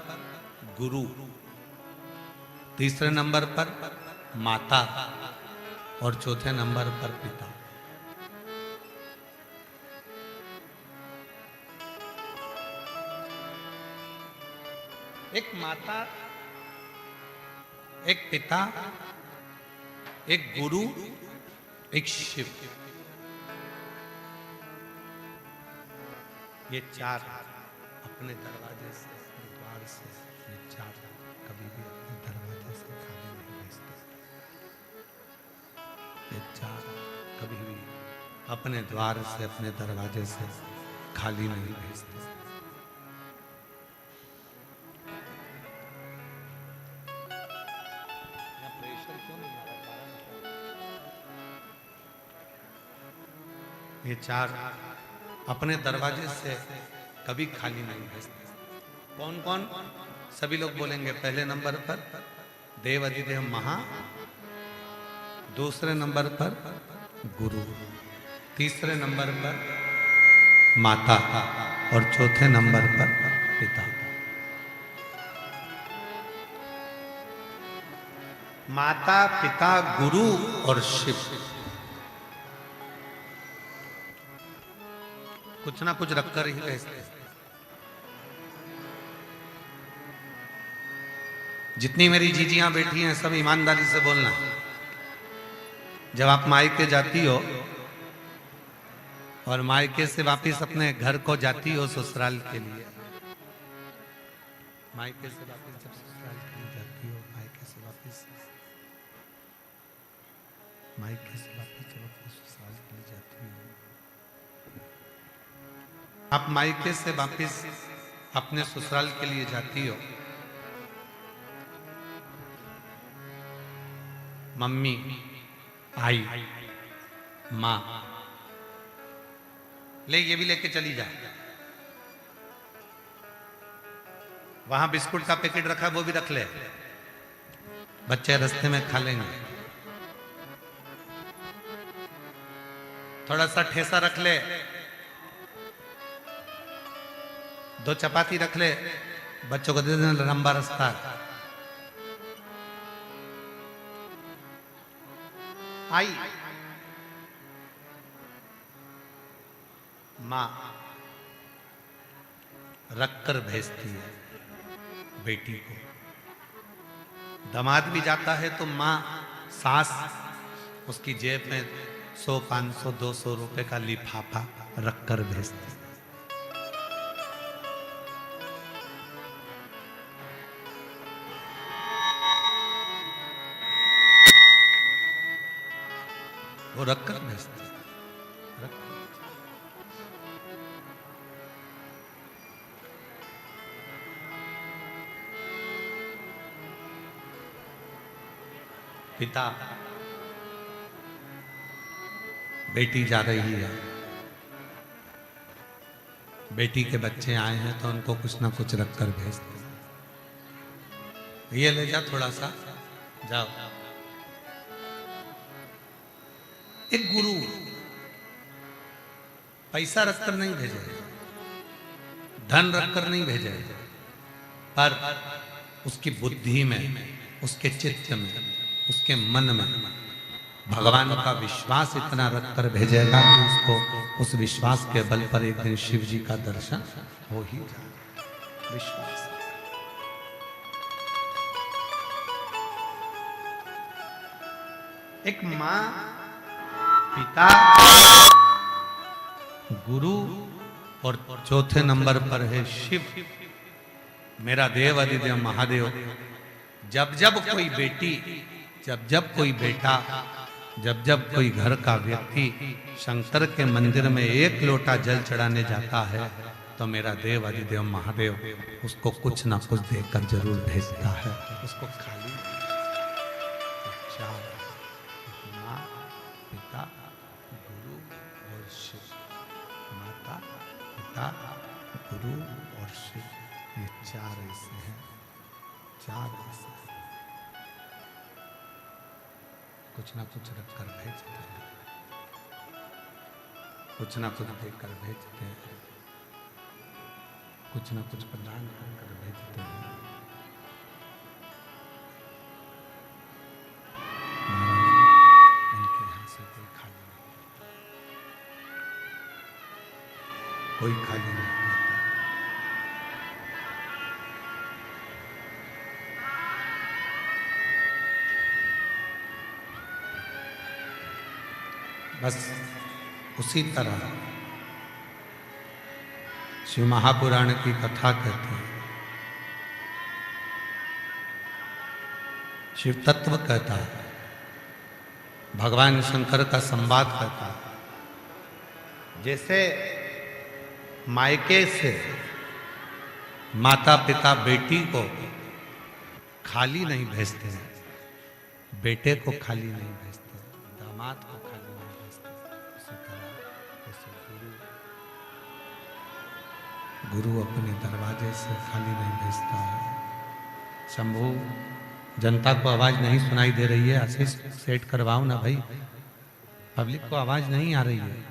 गुरु, तीसरे नंबर पर माता और चौथे नंबर पर पिता। एक माता, एक पिता, एक गुरु, एक शिव, ये चार अपने दरवाजे से, द्वार से, ये चार कभी भी अपने दरवाजे से खाली नहीं भेजते। ये चार कभी भी अपने द्वार से, अपने दरवाजे से खाली नहीं भेजते। ये चार अपने दरवाजे से कभी खाली नहीं भेजते। कौन कौन? सभी लोग बोलेंगे। पहले नंबर पर देव अधिदेव महा, दूसरे नंबर पर गुरु, तीसरे नंबर पर माता और चौथे नंबर पर पिता। माता, पिता, गुरु और शिव कुछ ना कुछ रखकर ही भेजते। जितनी मेरी जीजियां बैठी हैं सब ईमानदारी से बोलना। जब आप मायके जाती हो और मायके से वापस अपने घर को जाती हो ससुराल के लिए, मायके से वापस जब ससुराल के लिए जाती हो, मायके से वापस जब अपने ससुराल के लिए जाती हो, आप मायके से वापस अपने ससुराल के लिए जाती हो, मम्मी, आई, माँ, ले ये भी लेके चली जा। वहां बिस्कुट का पैकेट रखा है वो भी रख ले, बच्चे रास्ते में खा लेंगे। थोड़ा सा ठेसा रख ले, 2 चपाती रख ले, बच्चों को दे देना, लंबा रास्ता। आई मां रखकर भेजती है बेटी को। दामाद भी जाता है तो मां, सास उसकी जेब में 100, 500, 200 रुपए का लिफाफा रखकर भेजती है। वो रखकर भेजते। पिता बेटी जा रही है, बेटी के बच्चे आए हैं तो उनको कुछ ना कुछ रख कर भेजते हैं। ये ले जा थोड़ा सा, जाओ। एक गुरु पैसा रखकर नहीं भेजेगा, धन रखकर नहीं भेजेगा, पर उसकी बुद्धि में, उसके चित्त में, उसके मन में भगवान का विश्वास इतना रखकर भेजेगा कि उसको उस विश्वास के बल पर एक दिन शिव जी का दर्शन हो ही जाए। विश्वास। एक मां, पिता, गुरु और चौथे नंबर पर है शिव, मेरा देव अधिदेव महादेव। जब जब कोई बेटी, जब जब कोई बेटा, जब जब कोई घर का व्यक्ति शंकर के मंदिर में एक लोटा जल चढ़ाने जाता है तो मेरा देव अधिदेव महादेव उसको कुछ ना कुछ देकर जरूर भेजता है। उसको खाली चार, माँ, पिता, गुरु और शिव। माता, पिता, गुरु और शिव, ये चार ऐसे हैं, चार ऐसे हैं। कुछ ना कुछ रखकर भेजते हैं, कुछ ना कुछ देकर भेजते हैं, कुछ ना कुछ प्रदान कर भेजते हैं। उनके यहाँ से कोई खाली नहीं, कोई खाली नहीं रहता। बस उसी तरह शिव महापुराण की कथा कहती है, शिव तत्व कहता है, भगवान शंकर का संवाद कहता है। जैसे मायके से माता पिता बेटी को खाली नहीं भेजते हैं, बेटे को खाली नहीं भेजते, दामाद को खाली नहीं भेजते, उसी तरह जैसे गुरु अपने दरवाजे से खाली नहीं भेजता है। शंभू, जनता को आवाज नहीं सुनाई दे रही है, आशीष सेट करवाओ ना भाई, पब्लिक को आवाज नहीं आ रही है।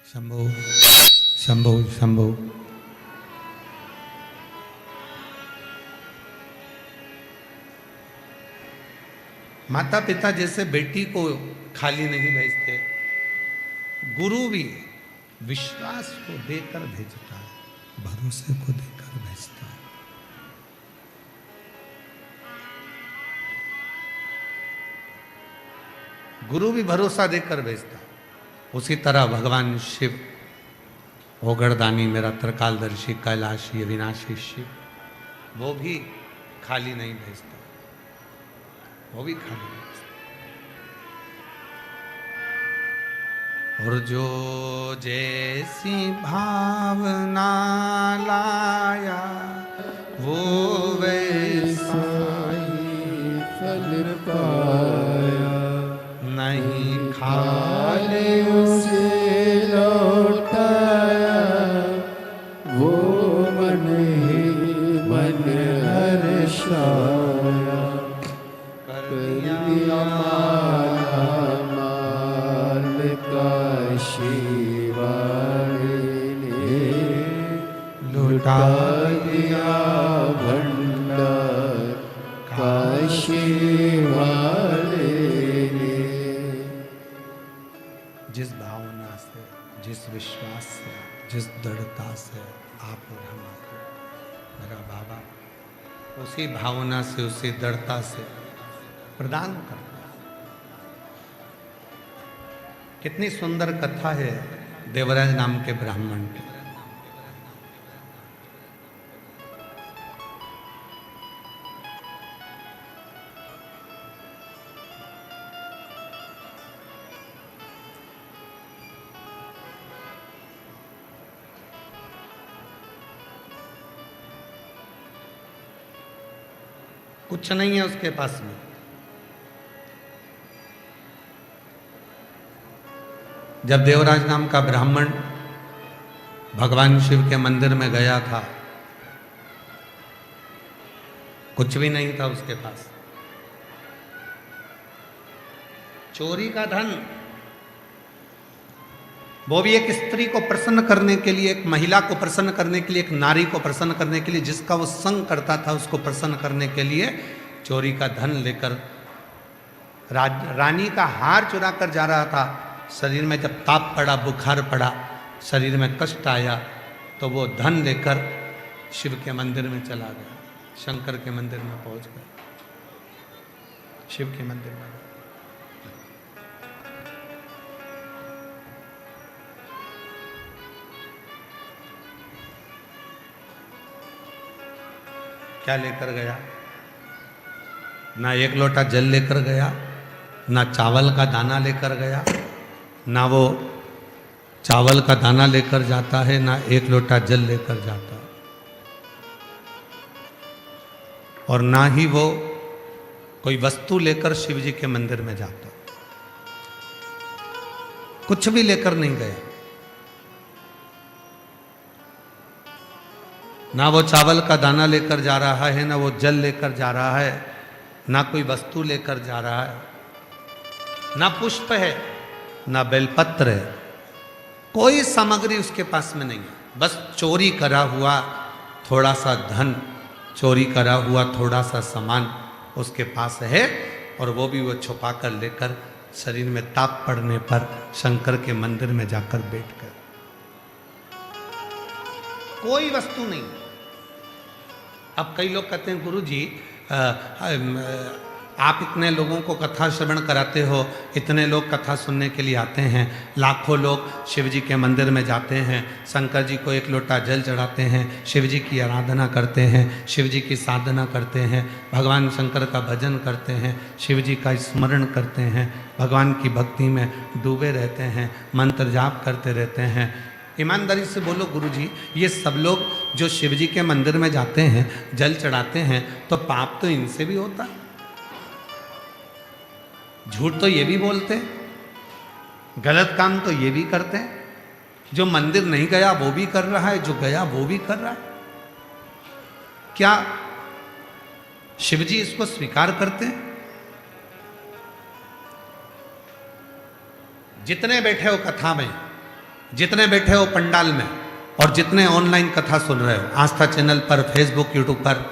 शंभू, शंभू, शंभू। माता पिता जैसे बेटी को खाली नहीं भेजते, गुरु भी विश्वास को देकर भेजता है, भरोसे को देकर भेजता है। गुरु भी भरोसा देकर भेजता है। उसी तरह भगवान शिव, ओगड़दानी मेरा त्रिकालदर्शी कैलाशी अविनाशी शिव, वो भी खाली नहीं भेजता, वो भी खाली नहीं भेजता। और जो जैसी भावना लाया वो वैसा ही फल पाया, नहीं खाले उसे लौटाया, वो मन ही मन हर्षाया, कर दिया माल का शिवाले ने, लुटा दिया भंडार काशी वाले ने। जिस भावना से, जिस विश्वास से, जिस दृढ़ता से आप और हम आते, मेरा बाबा उसी भावना से, उसी दृढ़ता से प्रदान करता है। कितनी सुंदर कथा है देवराज नाम के ब्राह्मण की। कुछ नहीं है उसके पास में। जब देवराज नाम का ब्राह्मण भगवान शिव के मंदिर में गया था, कुछ भी नहीं था उसके पास। चोरी का धन, वो भी एक स्त्री को प्रसन्न करने के लिए, एक महिला को प्रसन्न करने के लिए, एक नारी को प्रसन्न करने के लिए, जिसका वो संग करता था उसको प्रसन्न करने के लिए चोरी का धन लेकर रानी का हार चुरा कर जा रहा था। शरीर में जब ताप पड़ा, बुखार पड़ा, शरीर में कष्ट आया, तो वो धन लेकर शिव के मंदिर में चला गया, शंकर के मंदिर में पहुंच गया, शिव के मंदिर में। क्या लेकर गया? ना एक लोटा जल लेकर गया, ना चावल का दाना लेकर गया, ना वो चावल का दाना लेकर जाता है, ना एक लोटा जल लेकर जाता है, और ना ही वो कोई वस्तु लेकर शिव जी के मंदिर में जाता। कुछ भी लेकर नहीं गया। ना वो चावल का दाना लेकर जा रहा है, ना वो जल लेकर जा रहा है, ना कोई वस्तु लेकर जा रहा है, ना पुष्प है, ना बेलपत्र है, कोई सामग्री उसके पास में नहीं है। बस चोरी करा हुआ थोड़ा सा धन, चोरी करा हुआ थोड़ा सा सामान उसके पास है, और वो भी वो छुपा कर लेकर शरीर में ताप पड़ने पर शंकर के मंदिर में जाकर बैठ गए। कोई वस्तु नहीं। अब कई लोग कहते हैं गुरु जी आप इतने लोगों को कथा श्रवण कराते हो, इतने लोग कथा सुनने के लिए आते हैं, लाखों लोग शिव जी के मंदिर में जाते हैं, शंकर जी को एक लोटा जल चढ़ाते हैं, शिव जी की आराधना करते हैं, शिव जी की साधना करते हैं, भगवान शंकर का भजन करते हैं, शिव जी का स्मरण करते हैं, भगवान की भक्ति में डूबे रहते हैं, मंत्र जाप करते रहते हैं। ईमानदारी से बोलो गुरु जी, ये सब लोग जो शिव जी के मंदिर में जाते हैं, जल चढ़ाते हैं, तो पाप तो इनसे भी होता है। झूठ तो ये भी बोलते हैं, गलत काम तो ये भी करते हैं। जो मंदिर नहीं गया वो भी कर रहा है, जो गया वो भी कर रहा है। क्या शिव जी इसको स्वीकार करते हैं? जितने बैठे हो कथा में, जितने बैठे हो पंडाल में, और जितने ऑनलाइन कथा सुन रहे हो, आस्था चैनल पर, फेसबुक, यूट्यूब पर,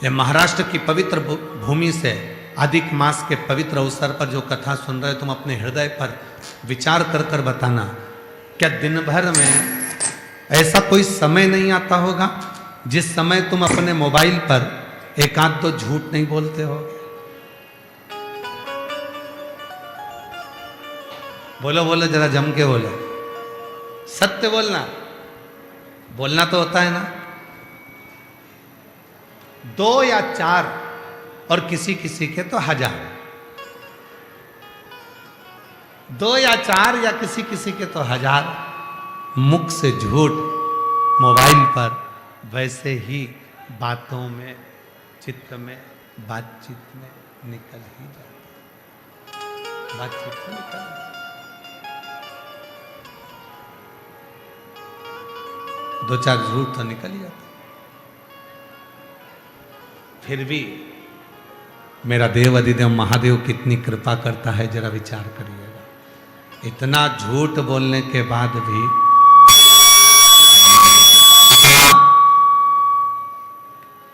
ये महाराष्ट्र की पवित्र भूमि से अधिक मास के पवित्र अवसर पर जो कथा सुन रहे हो, तुम अपने हृदय पर विचार कर कर बताना, क्या दिन भर में ऐसा कोई समय नहीं आता होगा जिस समय तुम अपने मोबाइल पर एक आध दो झूठ नहीं बोलते हो? बोलो बोलो, जरा जम के बोलो, सत्य बोलना। बोलना तो होता है ना, 2 या 4 और किसी किसी के तो 1000। 2 या 4 या किसी किसी के तो 1000 मुख से झूठ मोबाइल पर, वैसे ही बातों में, चित्त में, बातचीत में निकल ही जाता। बातचीत में निकल, 2-4 झूठ तो निकल ही जाता। फिर भी मेरा देव अधिदेव महादेव कितनी कृपा करता है, जरा विचार करिएगा। इतना झूठ बोलने के बाद भी,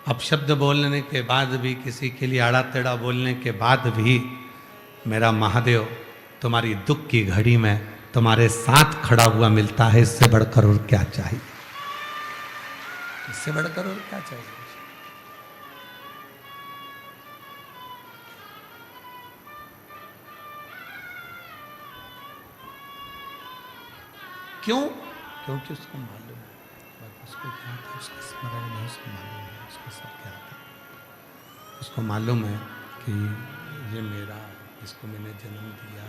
अपशब्द बोलने के बाद भी, किसी के लिए आड़ा टेढ़ा बोलने के बाद भी, मेरा महादेव तुम्हारी दुख की घड़ी में तुम्हारे साथ खड़ा हुआ मिलता है। इससे बढ़कर और क्या चाहिए? इससे बढ़कर और क्या चाहिए? क्यों? क्योंकि उसको मालूम है, उसको क्या था, उसके स्मरण में उसको मालूम है, उसको सब क्या था। उसको मालूम है कि ये मेरा, इसको मैंने जन्म दिया,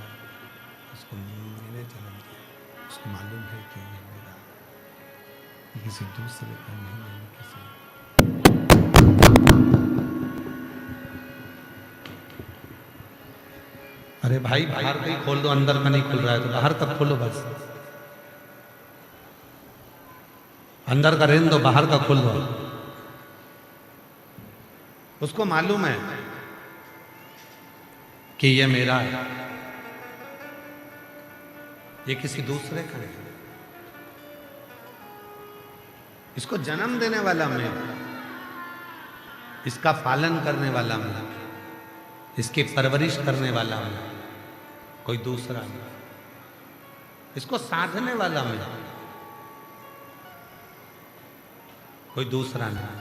उसको मैंने जन्म दिया। उसको मालूम है कि ये मेरा, किसी दूसरे का नहीं है, किसी अरे भाई बाहर का ही खोल दो, अंदर का नहीं खुल रहा है तो बाहर का खोलो बस। अंदर का रहने दो, बाहर का खोल दो। उसको मालूम है कि ये मेरा है, ये किसी दूसरे का है। इसको जन्म देने वाला मैं, इसका पालन करने वाला मैं, इसकी परवरिश करने वाला मैं, कोई दूसरा नहीं। इसको साधने वाला मैं, कोई दूसरा नहीं।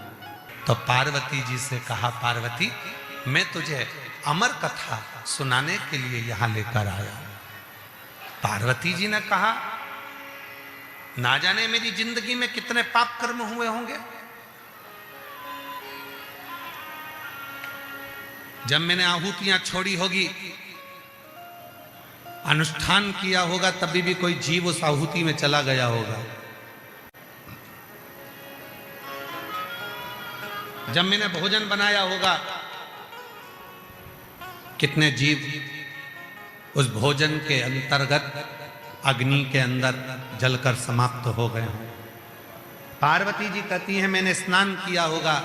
तो पार्वती जी से कहा, पार्वती मैं तुझे अमर कथा सुनाने के लिए यहां लेकर आया हूं। पार्वती जी ने कहा, ना जाने मेरी जिंदगी में कितने पाप कर्म हुए होंगे। जब मैंने आहुतियां छोड़ी होगी, अनुष्ठान किया होगा, तभी भी कोई जीव उस आहुति में चला गया होगा। जब मैंने भोजन बनाया होगा, कितने जीव उस भोजन के अंतर्गत अग्नि के अंदर जलकर समाप्त हो गए हों। पार्वती जी कहती हैं, मैंने स्नान किया होगा,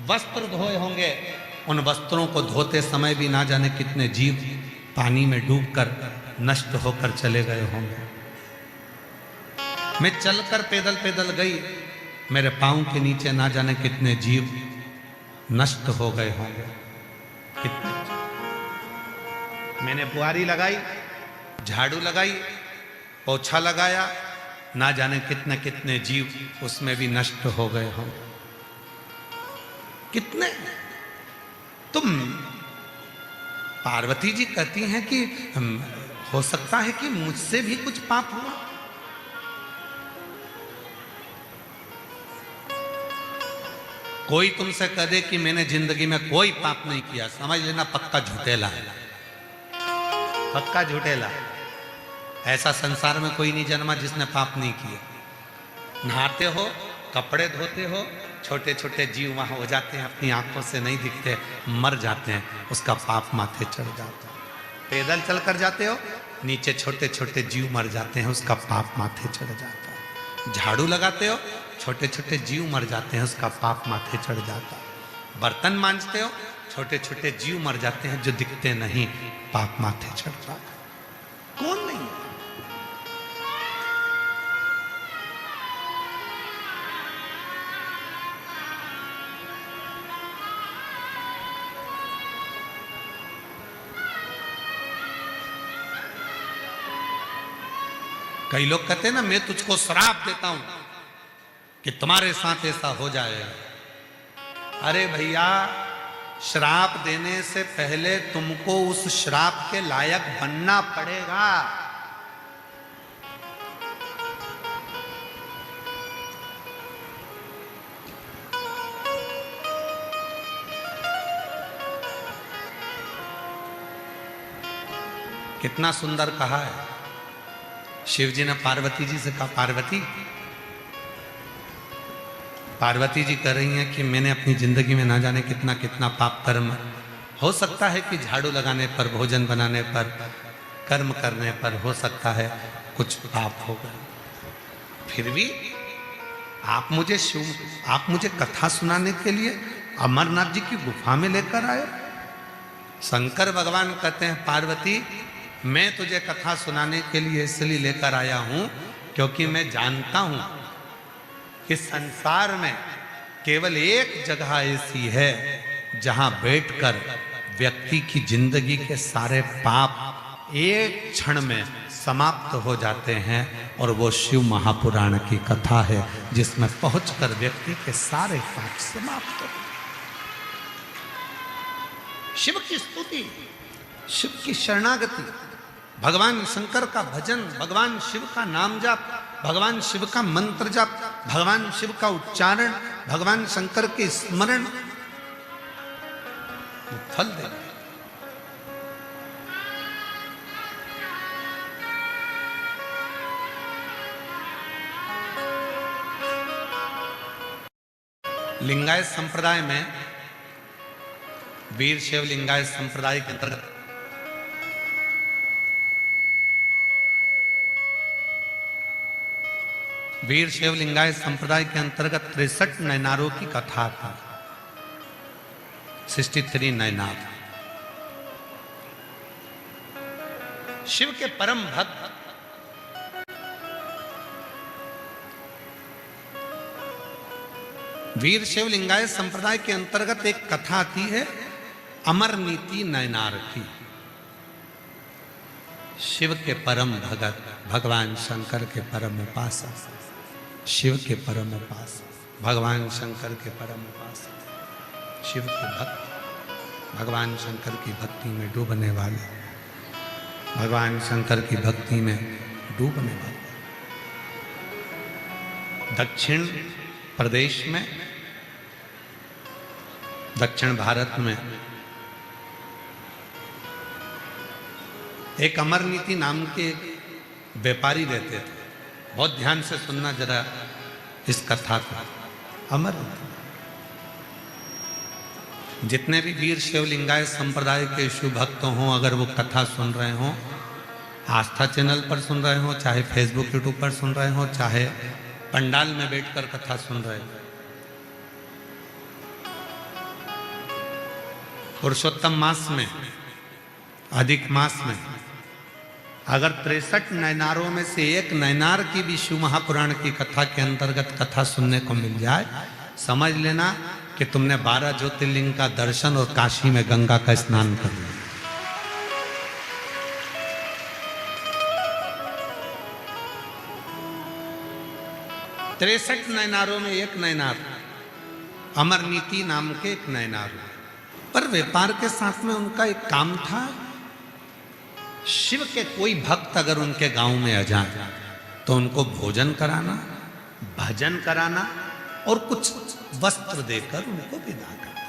वस्त्र धोए होंगे, उन वस्त्रों को धोते समय भी ना जाने कितने जीव पानी में डूबकर नष्ट होकर चले गए होंगे। मैं चलकर पैदल पैदल गई, मेरे पांव के नीचे ना जाने कितने जीव नष्ट हो गए होंगे। कितने मैंने बुआरी लगाई, झाड़ू लगाई, पोछा लगाया, ना जाने कितने कितने जीव उसमें भी नष्ट हो गए होंगे। कितने तुम पार्वती जी कहती हैं कि हो सकता है कि मुझसे भी कुछ पाप हुआ। कोई तुमसे कह दे कि मैंने जिंदगी में कोई पाप नहीं किया, समझ लेना पक्का झूठेला है, पक्का झूठेला। ऐसा संसार में कोई नहीं जन्मा जिसने पाप नहीं किया। नहाते हो, कपड़े धोते हो, छोटे छोटे जीव वहां हो जाते हैं, अपनी आंखों से नहीं दिखते, मर जाते हैं, उसका पाप माथे चढ़ जाता है। पैदल चल कर जाते हो, नीचे छोटे छोटे जीव मर जाते हैं, उसका पाप माथे चढ़ जाता है। झाड़ू लगाते हो, छोटे छोटे जीव मर जाते हैं, उसका पाप माथे चढ़ जाता है। बर्तन मांजते हो, छोटे छोटे जीव मर जाते हैं जो दिखते नहीं, पाप माथे चढ़ता है। कौन नहीं? कई लोग कहते हैं ना, मैं तुझको श्राप देता हूं कि तुम्हारे साथ ऐसा हो जाएगा। अरे भैया, श्राप देने से पहले तुमको उस श्राप के लायक बनना पड़ेगा। कितना सुंदर कहा है शिव जी ने पार्वती जी से कहा, पार्वती जी कह रही हैं कि मैंने अपनी जिंदगी में ना जाने कितना कितना पाप कर्म, हो सकता है कि झाड़ू लगाने पर, भोजन बनाने पर, कर्म करने पर हो सकता है कुछ पाप हो गए, फिर भी आप मुझे कथा सुनाने के लिए अमरनाथ जी की गुफा में लेकर आए। शंकर भगवान कहते हैं, पार्वती मैं तुझे कथा सुनाने के लिए इसलिए लेकर आया हूं क्योंकि मैं जानता हूं कि संसार में केवल एक जगह ऐसी है जहां बैठकर व्यक्ति की जिंदगी के सारे पाप एक क्षण में समाप्त हो जाते हैं, और वो शिव महापुराण की कथा है जिसमें पहुंचकर व्यक्ति के सारे पाप समाप्त हो। शिव की स्तुति, शिव की शरणागति, भगवान शंकर का भजन, भगवान शिव का नाम जाप, भगवान शिव का मंत्र जाप, भगवान शिव का उच्चारण, भगवान शंकर के स्मरण फल देगा। लिंगायत संप्रदाय में, वीर शैव लिंगायत संप्रदाय के अंतर्गत वीर शैव लिंगायत संप्रदाय के अंतर्गत 63 नयनारों की कथा था। 63 नयनार। शिव के परम भक्त वीर शैव लिंगायत संप्रदाय के अंतर्गत एक कथा आती है अमर नीति नयनार की। शिव के परम भगत भगवान शंकर के परम उपासक, शिव के परम उपासक, भगवान शंकर के परम उपासक, शिव के भक्त, भगवान शंकर की भक्ति में डूबने वाले, भगवान शंकर की भक्ति में डूबने वाले। दक्षिण प्रदेश में, दक्षिण भारत में एक अमर नीति नाम के व्यापारी रहते थे। बहुत ध्यान से सुनना जरा इस कथा को। अमर नीति, जितने भी वीर शैव लिंगायत संप्रदाय के शिव भक्त हों, अगर वो कथा सुन रहे हों, आस्था चैनल पर सुन रहे हों, चाहे फेसबुक यूट्यूब पर सुन रहे हों, चाहे पंडाल में बैठकर कथा सुन रहे हों, पुरुषोत्तम मास में, अधिक मास में अगर 63 नयनारों में से एक नयनार की भी शिव महापुराण की कथा के अंतर्गत कथा सुनने को मिल जाए, समझ लेना कि तुमने 12 ज्योतिर्लिंग का दर्शन और काशी में गंगा का स्नान कर लिया। तिरसठ नयनारों में एक नयनार अमर नीति नाम के एक नयनार, पर व्यापार के साथ में उनका एक काम था। शिव के कोई भक्त अगर उनके गांव में आ जाए तो उनको भोजन कराना, भजन कराना और कुछ वस्त्र देकर उनको विदा करना।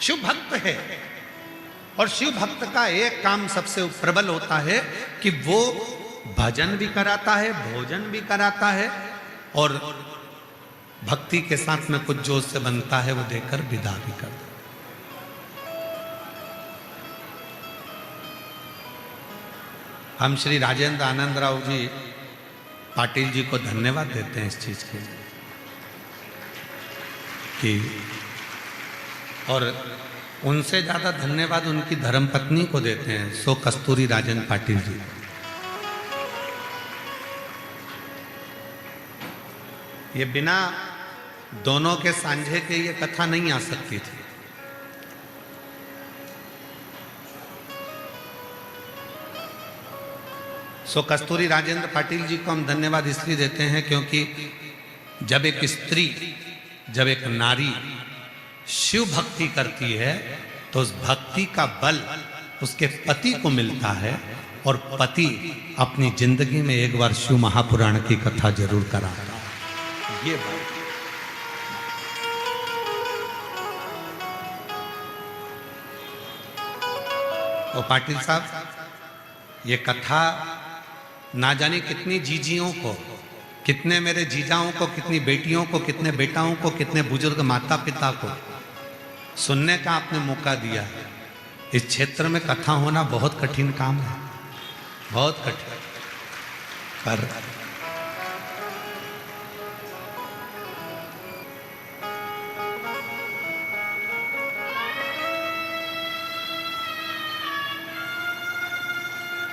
शिव भक्त है और शिव भक्त का एक काम सबसे प्रबल होता है कि वो भजन भी कराता है, भोजन भी कराता है और भक्ति के साथ में कुछ जो उससे बनता है वो देकर विदा भी करता है। हम श्री राजेंद्र आनंद राव जी पाटिल जी को धन्यवाद देते हैं इस चीज के लिए कि, और उनसे ज्यादा धन्यवाद उनकी धर्मपत्नी को देते हैं, सो कस्तूरी राजन पाटिल जी। ये बिना दोनों के सांझे के ये कथा नहीं आ सकती थी। सो कस्तूरी राजेंद्र पाटिल जी को हम धन्यवाद इसलिए देते हैं क्योंकि जब एक स्त्री, जब एक नारी शिव भक्ति करती है तो उस भक्ति का बल उसके पति को मिलता है और पति अपनी जिंदगी में एक बार शिव महापुराण की कथा जरूर कराता है। ये बात और पाटिल साहब, ये कथा ना जाने कितनी जीजियों को, कितने मेरे जीजाओं को, कितनी बेटियों को, कितने बेटाओं को, कितने बुजुर्ग माता पिता को सुनने का आपने मौका दिया है। इस क्षेत्र में कथा होना बहुत कठिन काम है, बहुत कठिन। पर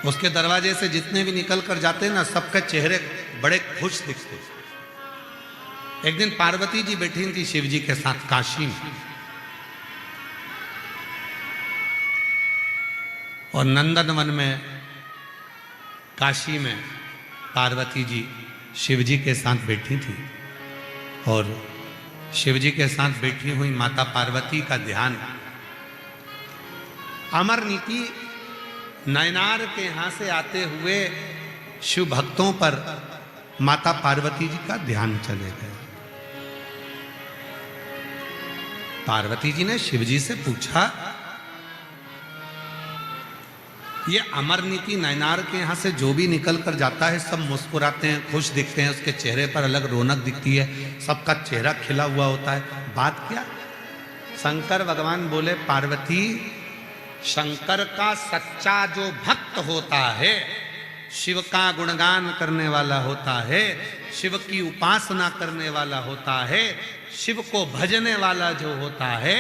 उसके दरवाजे से जितने भी निकल कर जाते ना, सबके चेहरे बड़े खुश दिखते। एक दिन पार्वती जी बैठी थी शिव जी के साथ काशी में, और नंदनवन में काशी में पार्वती जी शिव जी के साथ बैठी थी, और शिव जी के साथ बैठी हुई माता पार्वती का ध्यान अमर नीति नयनार के यहां से आते हुए शिव भक्तों पर माता पार्वती जी का ध्यान चले गए। पार्वती जी ने शिव जी से पूछा, ये अमर नीति नयनार के यहां से जो भी निकल कर जाता है सब मुस्कुराते हैं, खुश दिखते हैं, उसके चेहरे पर अलग रौनक दिखती है, सबका चेहरा खिला हुआ होता है, बात क्या? शंकर भगवान बोले, पार्वती, शंकर का सच्चा जो भक्त होता है, शिव का गुणगान करने वाला होता है, शिव की उपासना करने वाला होता है, शिव को भजने वाला जो होता है,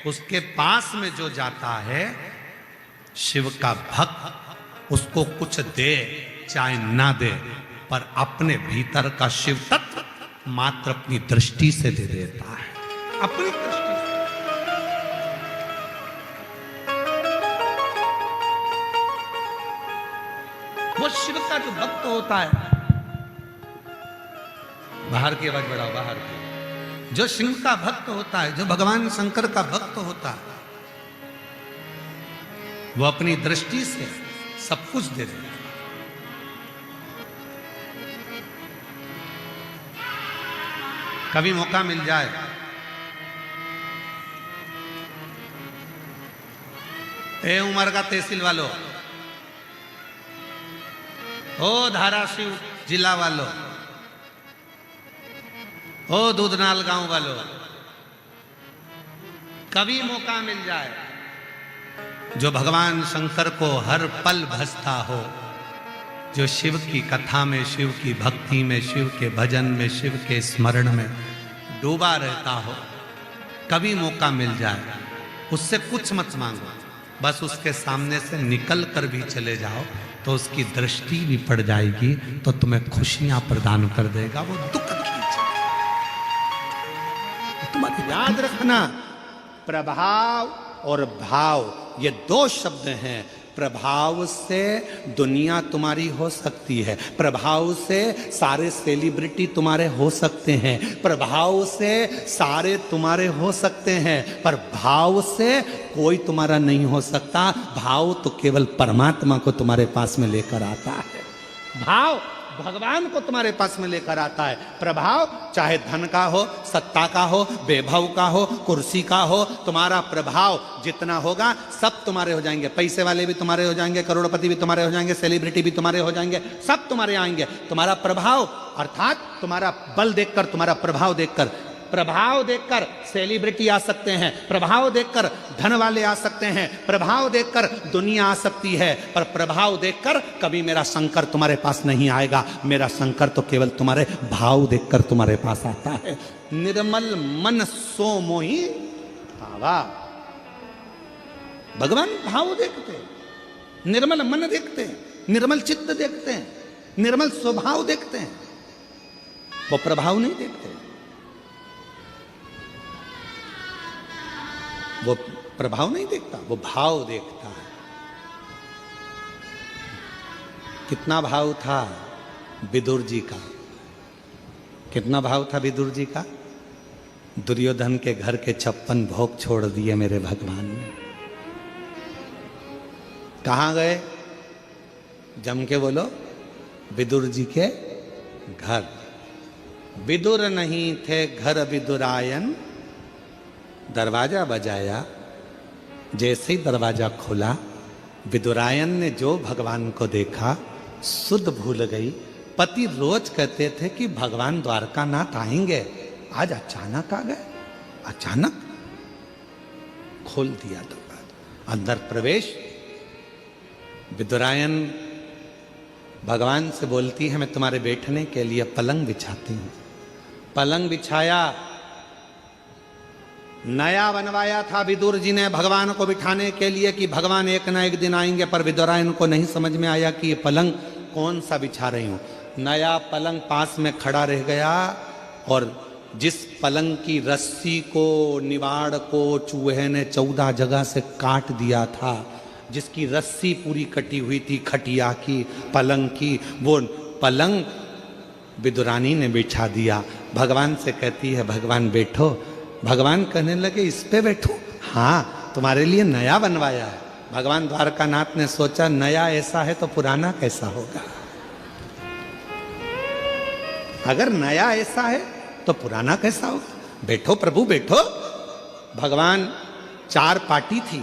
उसके पास में जो जाता है, शिव का भक्त उसको कुछ दे चाहे ना दे, पर अपने भीतर का शिव तत्व मात्र अपनी दृष्टि से दे देता है, अपनी दृष्टि से। वो शिव का जो भक्त होता है, बाहर की आवाज बढ़ाओ, बाहर की, जो शिव का भक्त होता है, जो भगवान शंकर का भक्त होता है, वो अपनी दृष्टि से सब कुछ दे देता है। कभी मौका मिल जाए ए उमर का तहसील वालों, ओ धाराशिव जिला वालों, ओ दूधनाल गांव वालों, कभी मौका मिल जाए, जो भगवान शंकर को हर पल भजता हो, जो शिव की कथा में, शिव की भक्ति में, शिव के भजन में, शिव के स्मरण में डूबा रहता हो, कभी मौका मिल जाए, उससे कुछ मत मांगो, बस उसके सामने से निकल कर भी चले जाओ तो उसकी दृष्टि भी पड़ जाएगी, तो तुम्हें खुशियां प्रदान कर देगा, वो दुख तुम्हारी। याद रखना, प्रभाव और भाव ये दो शब्द हैं। प्रभाव से दुनिया तुम्हारी हो सकती है, प्रभाव से सारे सेलिब्रिटी तुम्हारे हो सकते हैं, प्रभाव से सारे तुम्हारे हो सकते हैं, पर भाव से कोई तुम्हारा नहीं हो सकता। भाव तो केवल परमात्मा को तुम्हारे पास में लेकर आता है, भाव भगवान को तुम्हारे पास में लेकर आता है। प्रभाव चाहे धन का हो, सत्ता का हो, वैभव का हो, कुर्सी का हो, तुम्हारा प्रभाव जितना होगा सब तुम्हारे हो जाएंगे। पैसे वाले भी तुम्हारे हो जाएंगे, करोड़पति भी तुम्हारे हो जाएंगे, सेलिब्रिटी भी तुम्हारे हो जाएंगे, सब तुम्हारे आएंगे। तुम्हारा प्रभाव अर्थात तुम्हारा बल देखकर, तुम्हारा प्रभाव देखकर, प्रभाव देखकर सेलिब्रिटी आ सकते हैं, प्रभाव देखकर धन वाले आ सकते हैं, प्रभाव देखकर दुनिया आ सकती है, पर प्रभाव देखकर कभी मेरा शंकर तुम्हारे पास नहीं आएगा। मेरा शंकर तो केवल तुम्हारे भाव देखकर तुम्हारे पास आता है। निर्मल मन सो मोहि भावा, भगवान भाव देखते हैं, निर्मल मन देखते हैं, निर्मल चित्त देखते हैं, निर्मल स्वभाव देखते हैं, वो प्रभाव नहीं देखते। वो प्रभाव नहीं देखता, वो भाव देखता है। कितना भाव था विदुर जी का, कितना भाव था विदुर जी का। दुर्योधन के घर के 56 भोग छोड़ दिए मेरे भगवान ने। कहां गए? जम के बोलो, विदुर जी के घर। विदुर नहीं थे घर विदुरायन, दरवाजा बजाया, जैसे ही दरवाजा खुला, विदुरायन ने जो भगवान को देखा सुध भूल गई। पति रोज कहते थे कि भगवान द्वारकानाथ आएंगे, आज अचानक आ गए, अचानक खोल दिया दरवाजा, अंदर प्रवेश। विदुरायन भगवान से बोलती है, मैं तुम्हारे बैठने के लिए पलंग बिछाती हूं। पलंग बिछाया, नया बनवाया था विदुर जी ने भगवान को बिठाने के लिए कि भगवान एक ना एक दिन आएंगे, पर विदुरायन को नहीं समझ में आया कि ये पलंग कौन सा बिछा रही हूं। नया पलंग पास में खड़ा रह गया, और जिस पलंग की रस्सी को, निवाड़ को चूहे ने 14 जगह से काट दिया था, जिसकी रस्सी पूरी कटी हुई थी खटिया की, पलंग की, वो पलंग विदुरानी ने बिछा दिया। भगवान से कहती है, भगवान बैठो। भगवान कहने लगे, इस पे बैठो? हाँ, तुम्हारे लिए नया बनवाया है। भगवान द्वारकानाथ ने सोचा, नया ऐसा है तो पुराना कैसा होगा। अगर नया ऐसा है तो पुराना कैसा होगा। बैठो प्रभु बैठो। भगवान, 4 पाटी थी,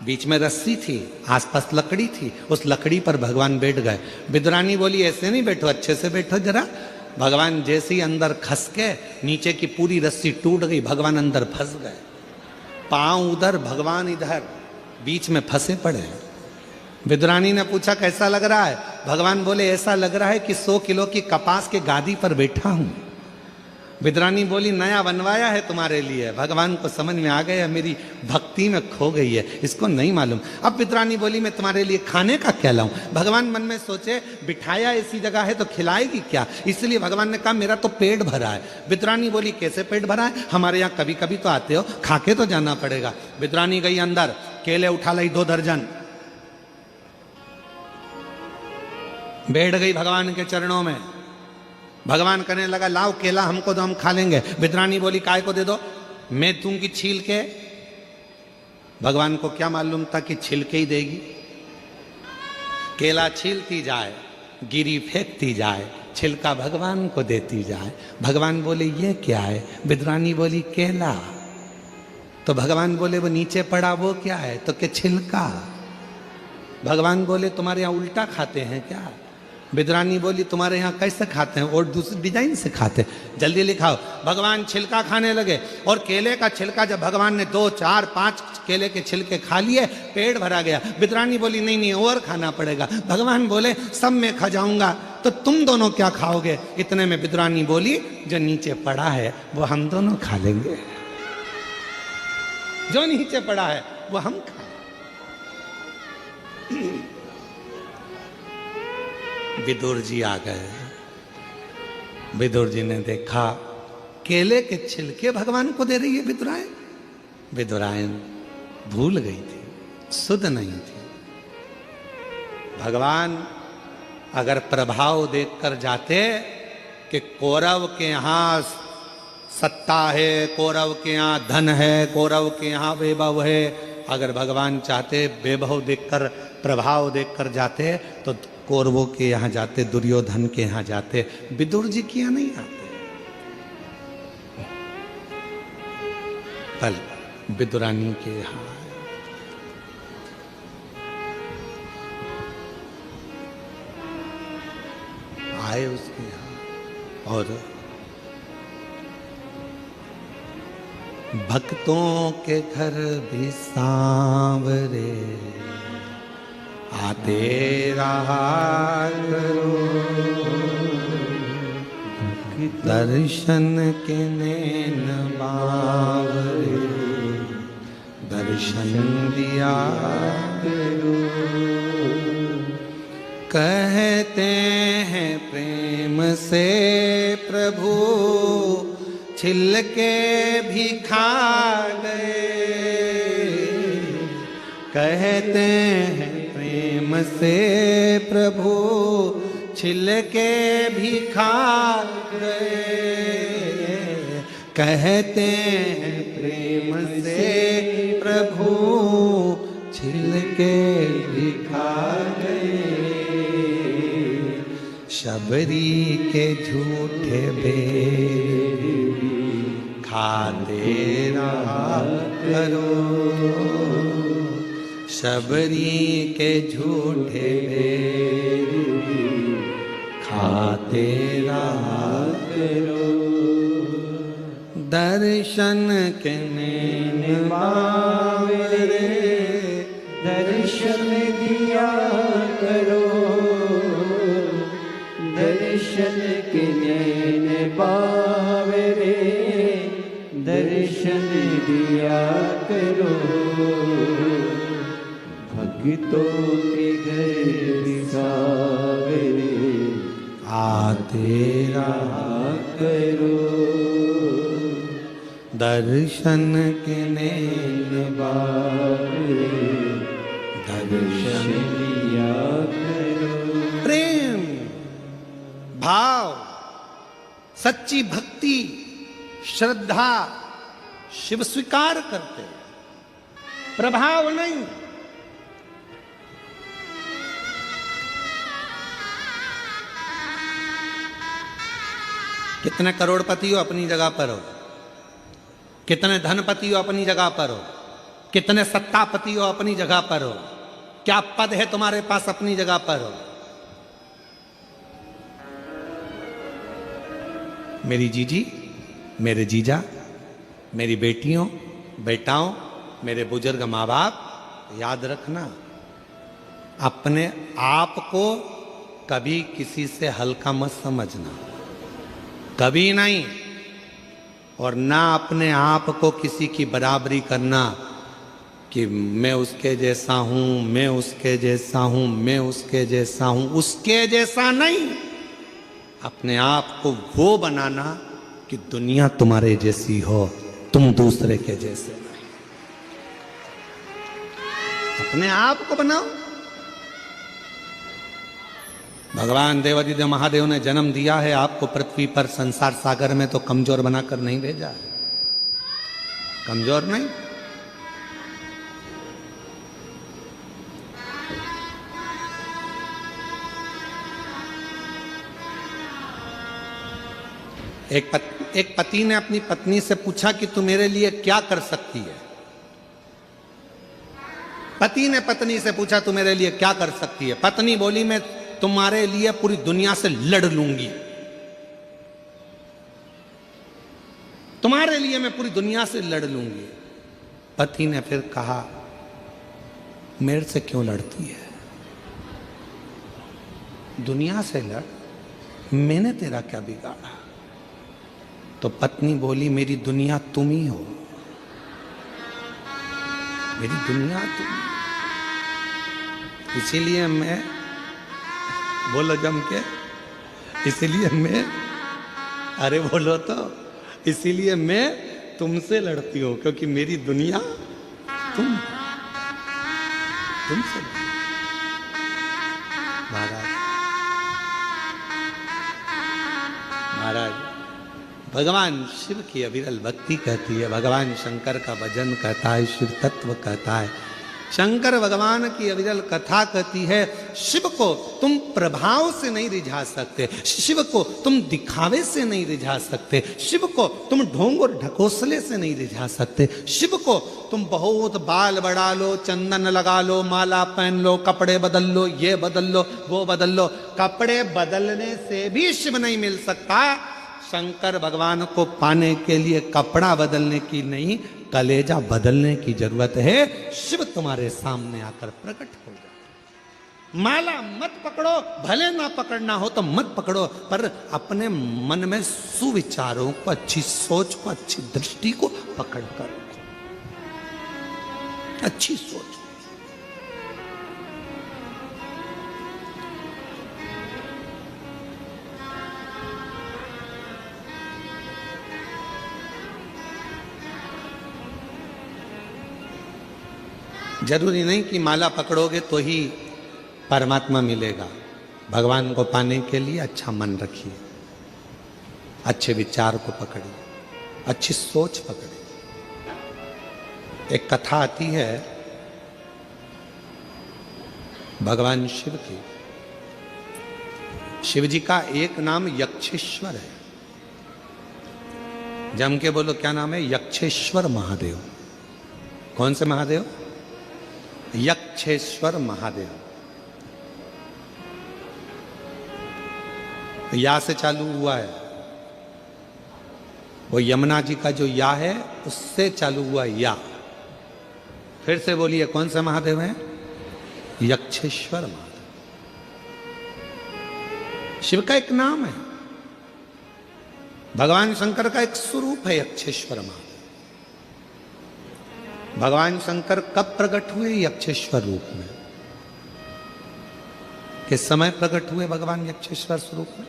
बीच में रस्सी थी, आसपास लकड़ी थी, उस लकड़ी पर भगवान बैठ गए। विदुरानी बोली, ऐसे नहीं बैठो, अच्छे से बैठो जरा। भगवान जैसे ही अंदर खस के, नीचे की पूरी रस्सी टूट गई, भगवान अंदर फंस गए। पांव उधर, भगवान इधर, बीच में फंसे पड़े। विदुरानी ने पूछा, कैसा लग रहा है? भगवान बोले ऐसा लग रहा है कि 100 किलो की कपास के गादी पर बैठा हूं। विद्रानी बोली नया बनवाया है तुम्हारे लिए। भगवान को समझ में आ गया मेरी भक्ति में खो गई है, इसको नहीं मालूम। अब विद्रानी बोली मैं तुम्हारे लिए खाने का क्या लाऊं। भगवान मन में सोचे बिठाया ऐसी जगह है तो खिलाएगी क्या, इसलिए भगवान ने कहा मेरा तो पेट भरा है। विद्रानी बोली कैसे पेट भरा है, हमारे यहाँ कभी कभी तो आते हो, खाके तो जाना पड़ेगा। विद्रानी गई अंदर, केले उठा लाई 2 दर्जन, बैठ गई भगवान के चरणों में। भगवान कहने लगा लाओ केला हमको दो, हम खा लेंगे। विद्रानी बोली काय को दे दो, मैं दूंगी छील के। भगवान को क्या मालूम था कि छिलके ही देगी। केला छीलती जाए, गिरी फेंकती जाए, छिलका भगवान को देती जाए। भगवान बोले ये क्या है। विद्रानी बोली केला। तो भगवान बोले वो नीचे पड़ा वो क्या है, तो क्या छिलका। भगवान बोले तुम्हारे यहाँ उल्टा खाते हैं क्या। विद्रानी बोली तुम्हारे यहाँ कैसे खाते हैं, और दूसरे डिजाइन से खाते हैं, जल्दी लिखाओ। भगवान छिलका खाने लगे, और केले का छिलका जब भगवान ने 2, 4, 5 केले के छिलके खा लिए, पेट भरा गया। विद्रानी बोली नहीं नहीं और खाना पड़ेगा। भगवान बोले सब मैं खा जाऊंगा, तो तुम दोनों क्या खाओगे। इतने में विद्रानी बोली जो नीचे पड़ा है वो हम दोनों खा लेंगे, जो नीचे पड़ा है वो हम खा। विदुर जी आ गए। विदुर जी ने देखा केले के छिलके भगवान को दे रही है विदुरायन। विदुरायन भूल गई थी, सुध नहीं थी। भगवान अगर प्रभाव देखकर जाते कि कौरव के यहां सत्ता है, कौरव के यहाँ धन है, कौरव के यहाँ वैभव है, अगर भगवान चाहते वैभव देखकर प्रभाव देखकर जाते तो कौरवों के यहाँ जाते, दुर्योधन के यहाँ जाते, विदुर जी के यहाँ नहीं आते। कल विदुरानी के यहाँ आए, उसके यहाँ और भक्तों के घर भी सांवरे आते रहा करो, दर्शन के नैन बावरे दर्शन दिया करो। कहते हैं प्रेम से प्रभु छिलके भी खा गए, कहते हैं प्रेम से प्रभु छिलके भी खा गए, कहते हैं प्रेम से प्रभु छिलके भी खा गए। शबरी के झूठे बेर खाते रहा करो, शबरी के झूठे बेर खाते रहा करो। दर्शन के नैन बावरे दर्शन दिया करो, दर्शन के नैन बावरे दर्शन दिया करो। भक्तों के घर सावरे आते रहा करो, दर्शन के नैन बावरे दर्शन दिया करो। प्रेम भाव सच्ची भक्ति श्रद्धा शिव स्वीकार करते, प्रभाव नहीं। कितने करोड़पति हो अपनी जगह पर हो, कितने धनपति हो अपनी जगह पर हो, कितने सत्तापति हो अपनी जगह पर हो, क्या पद है तुम्हारे पास अपनी जगह पर हो। मेरी जीजी, मेरे जीजा, मेरी बेटियों बेटाओं, मेरे बुजुर्ग माँ बाप, याद रखना अपने आप को कभी किसी से हल्का मत समझना, कभी नहीं। और ना अपने आप को किसी की बराबरी करना कि मैं उसके जैसा हूं, मैं उसके जैसा हूं, मैं उसके जैसा हूं। उसके जैसा नहीं, अपने आप को वो बनाना कि दुनिया तुम्हारे जैसी हो, तुम दूसरे के जैसे नहीं। अपने आप को बनाओ। भगवान देवादिदेव महादेव ने जन्म दिया है आपको पृथ्वी पर, संसार सागर में, तो कमजोर बनाकर नहीं भेजा है। कमजोर नहीं। एक पति ने अपनी पत्नी से पूछा कि तू मेरे लिए क्या कर सकती है। पति ने पत्नी से पूछा तू मेरे लिए क्या कर सकती है। पत्नी बोली मैं तुम्हारे लिए पूरी दुनिया से लड़ लूंगी, तुम्हारे लिए मैं पूरी दुनिया से लड़ लूंगी। पति ने फिर कहा मेरे से क्यों लड़ती है, दुनिया से लड़, मैंने तेरा क्या बिगाड़ा। तो पत्नी बोली मेरी दुनिया तुम ही हो, मेरी दुनिया तुम, इसीलिए मैं, बोलो जम के, इसीलिए मैं, अरे बोलो तो, इसीलिए मैं तुमसे लड़ती हूं, क्योंकि मेरी दुनिया तुमसे। महाराज भगवान शिव की अविरल भक्ति कहती है, भगवान शंकर का भजन कहता है, शिव तत्व कहता है। शंकर भगवान की अविरल कथा कहती है, शिव को तुम प्रभाव से नहीं रिझा सकते, शिव को तुम दिखावे से नहीं रिझा सकते, शिव को तुम ढोंग और ढकोसले से नहीं रिझा सकते। शिव को तुम बहुत बाल बढ़ा लो, चंदन लगा लो, माला पहन लो, कपड़े बदल लो, ये बदल लो, वो बदल लो, कपड़े बदलने से भी शिव नहीं मिल सकता। शंकर भगवान को पाने के लिए कपड़ा बदलने की नहीं, कलेजा बदलने की जरूरत है। शिव तुम्हारे सामने आकर प्रकट हो जाए। माला मत पकड़ो, भले ना पकड़ना हो तो मत पकड़ो, पर अपने मन में सुविचारों को, अच्छी सोच को, अच्छी दृष्टि को पकड़ कर रखो। अच्छी सोच। जरूरी नहीं कि माला पकड़ोगे तो ही परमात्मा मिलेगा। भगवान को पाने के लिए अच्छा मन रखिए, अच्छे विचार को पकड़िए, अच्छी सोच पकड़िए। एक कथा आती है भगवान शिव की। शिव जी का एक नाम यक्षेश्वर है। जम के बोलो क्या नाम है? यक्षेश्वर महादेव। कौन से महादेव? यक्षेश्वर महादेव। या से चालू हुआ है, वो यमुना जी का जो या है उससे चालू हुआ या। फिर से बोलिए कौन सा महादेव है? यक्षेश्वर महादेव। शिव का एक नाम है, भगवान शंकर का एक स्वरूप है यक्षेश्वर महादेव। भगवान शंकर कब प्रकट हुए? यक्षेश्वर रूप में। किस समय प्रकट हुए भगवान यक्षेश्वर स्वरूप में?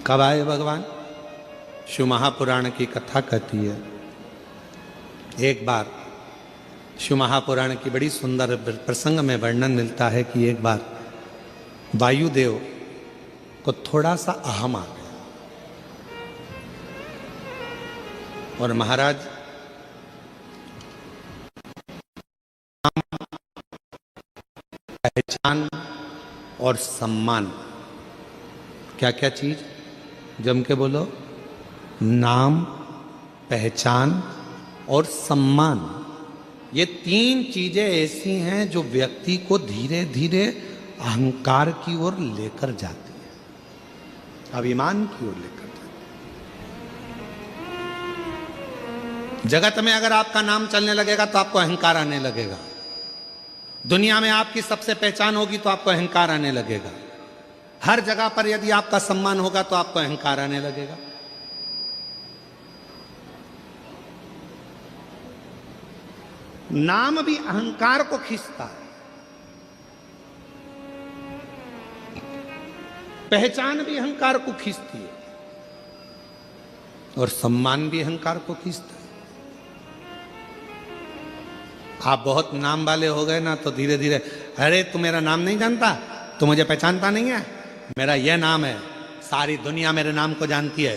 कब आए भगवान? शिव महापुराण की कथा कहती है, एक बार शिव महापुराण की बड़ी सुंदर प्रसंग में वर्णन मिलता है कि एक बार वायुदेव को थोड़ा सा अहम आ गया और महाराज पहचान और सम्मान, क्या क्या चीज? जम के बोलो। नाम, पहचान और सम्मान, ये तीन चीजें ऐसी हैं जो व्यक्ति को धीरे धीरे अहंकार की ओर लेकर जाती है, अभिमान की ओर लेकर जाती है। जगत में अगर आपका नाम चलने लगेगा तो आपको अहंकार आने लगेगा। दुनिया में आपकी सबसे पहचान होगी तो आपको अहंकार आने लगेगा। हर जगह पर यदि आपका सम्मान होगा तो आपको अहंकार आने लगेगा। नाम भी अहंकार को खींचता है, पहचान भी अहंकार को खींचती है और सम्मान भी अहंकार को खींचता है। आप बहुत नाम वाले हो गए ना तो धीरे धीरे, अरे तू मेरा नाम नहीं जानता, तू मुझे पहचानता नहीं है, मेरा यह नाम है, सारी दुनिया मेरे नाम को जानती है।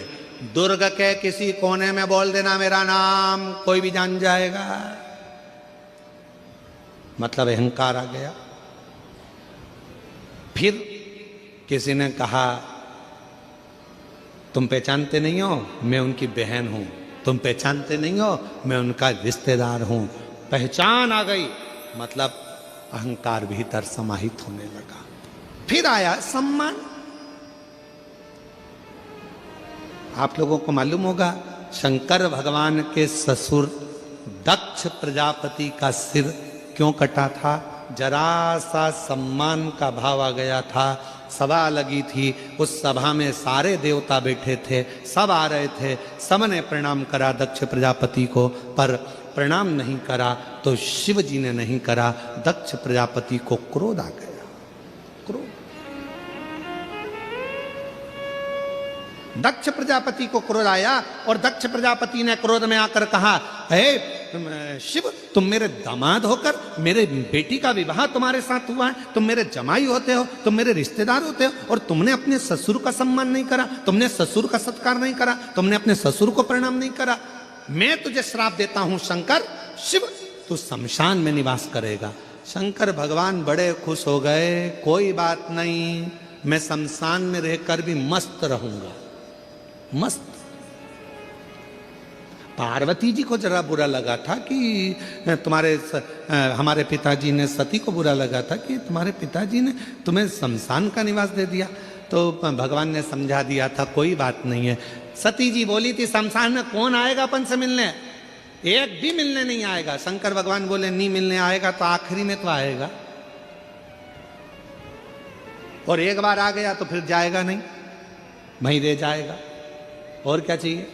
दुर्ग के किसी कोने में बोल देना मेरा नाम, कोई भी जान जाएगा। मतलब अहंकार आ गया। फिर किसी ने कहा तुम पहचानते नहीं हो, मैं उनकी बहन हूं। तुम पहचानते नहीं हो, मैं उनका रिश्तेदार हूं। पहचान आ गई, मतलब अहंकार भीतर समाहित होने लगा। फिर आया सम्मान। आप लोगों को मालूम होगा शंकर भगवान के ससुर दक्ष प्रजापति का सिर क्यों कटा था? जरा सा सम्मान का भाव आ गया था। सभा लगी थी, उस सभा में सारे देवता बैठे थे, सब आ रहे थे, सबने प्रणाम करा दक्ष प्रजापति को, पर प्रणाम नहीं करा तो शिव जी ने नहीं करा। दक्ष प्रजापति को क्रोध आ गया। क्रोध, दक्ष प्रजापति को क्रोध आया और दक्ष प्रजापति ने क्रोध में आकर कहा, हे शिव, तुम मेरे दामाद होकर मेरे बेटी का विवाह तुम्हारे साथ हुआ है, तुम मेरे जमाई होते हो, तुम मेरे रिश्तेदार होते हो, और तुमने अपने ससुर का सम्मान नहीं करा, तुमने ससुर का सत्कार नहीं करा, तुमने अपने ससुर को प्रणाम नहीं करा। मैं तुझे श्राप देता हूं शंकर, शिव, तू शमशान में निवास करेगा। शंकर भगवान बड़े खुश हो गए, कोई बात नहीं, मैं शमशान में रहकर भी मस्त रहूंगा, मस्त। पार्वती जी को जरा बुरा लगा था कि हमारे पिताजी ने, सती को बुरा लगा था कि तुम्हारे पिताजी ने तुम्हें शमशान का निवास दे दिया। तो भगवान ने समझा दिया था कोई बात नहीं है। सती जी बोली थी शमशान में कौन आएगा अपन से मिलने, एक भी मिलने नहीं आएगा। शंकर भगवान बोले नहीं मिलने आएगा तो आखिरी में तो आएगा, और एक बार आ गया तो फिर जाएगा नहीं, वहीं रह जाएगा। और क्या चाहिए?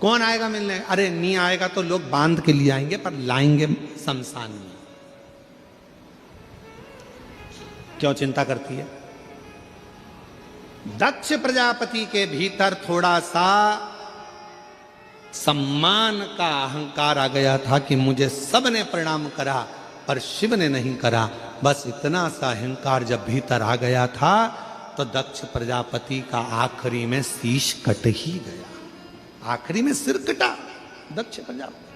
कौन आएगा मिलने? अरे नहीं आएगा तो लोग बांध के लिए आएंगे, पर लाएंगे शमशान में। क्यों चिंता करती है? दक्ष प्रजापति के भीतर थोड़ा सा सम्मान का अहंकार आ गया था कि मुझे सबने प्रणाम करा पर शिव ने नहीं करा। बस इतना सा अहंकार जब भीतर आ गया था तो दक्ष प्रजापति का आखिरी में शीश कट ही गया, आखिरी में सिर कटा दक्ष प्रजापति।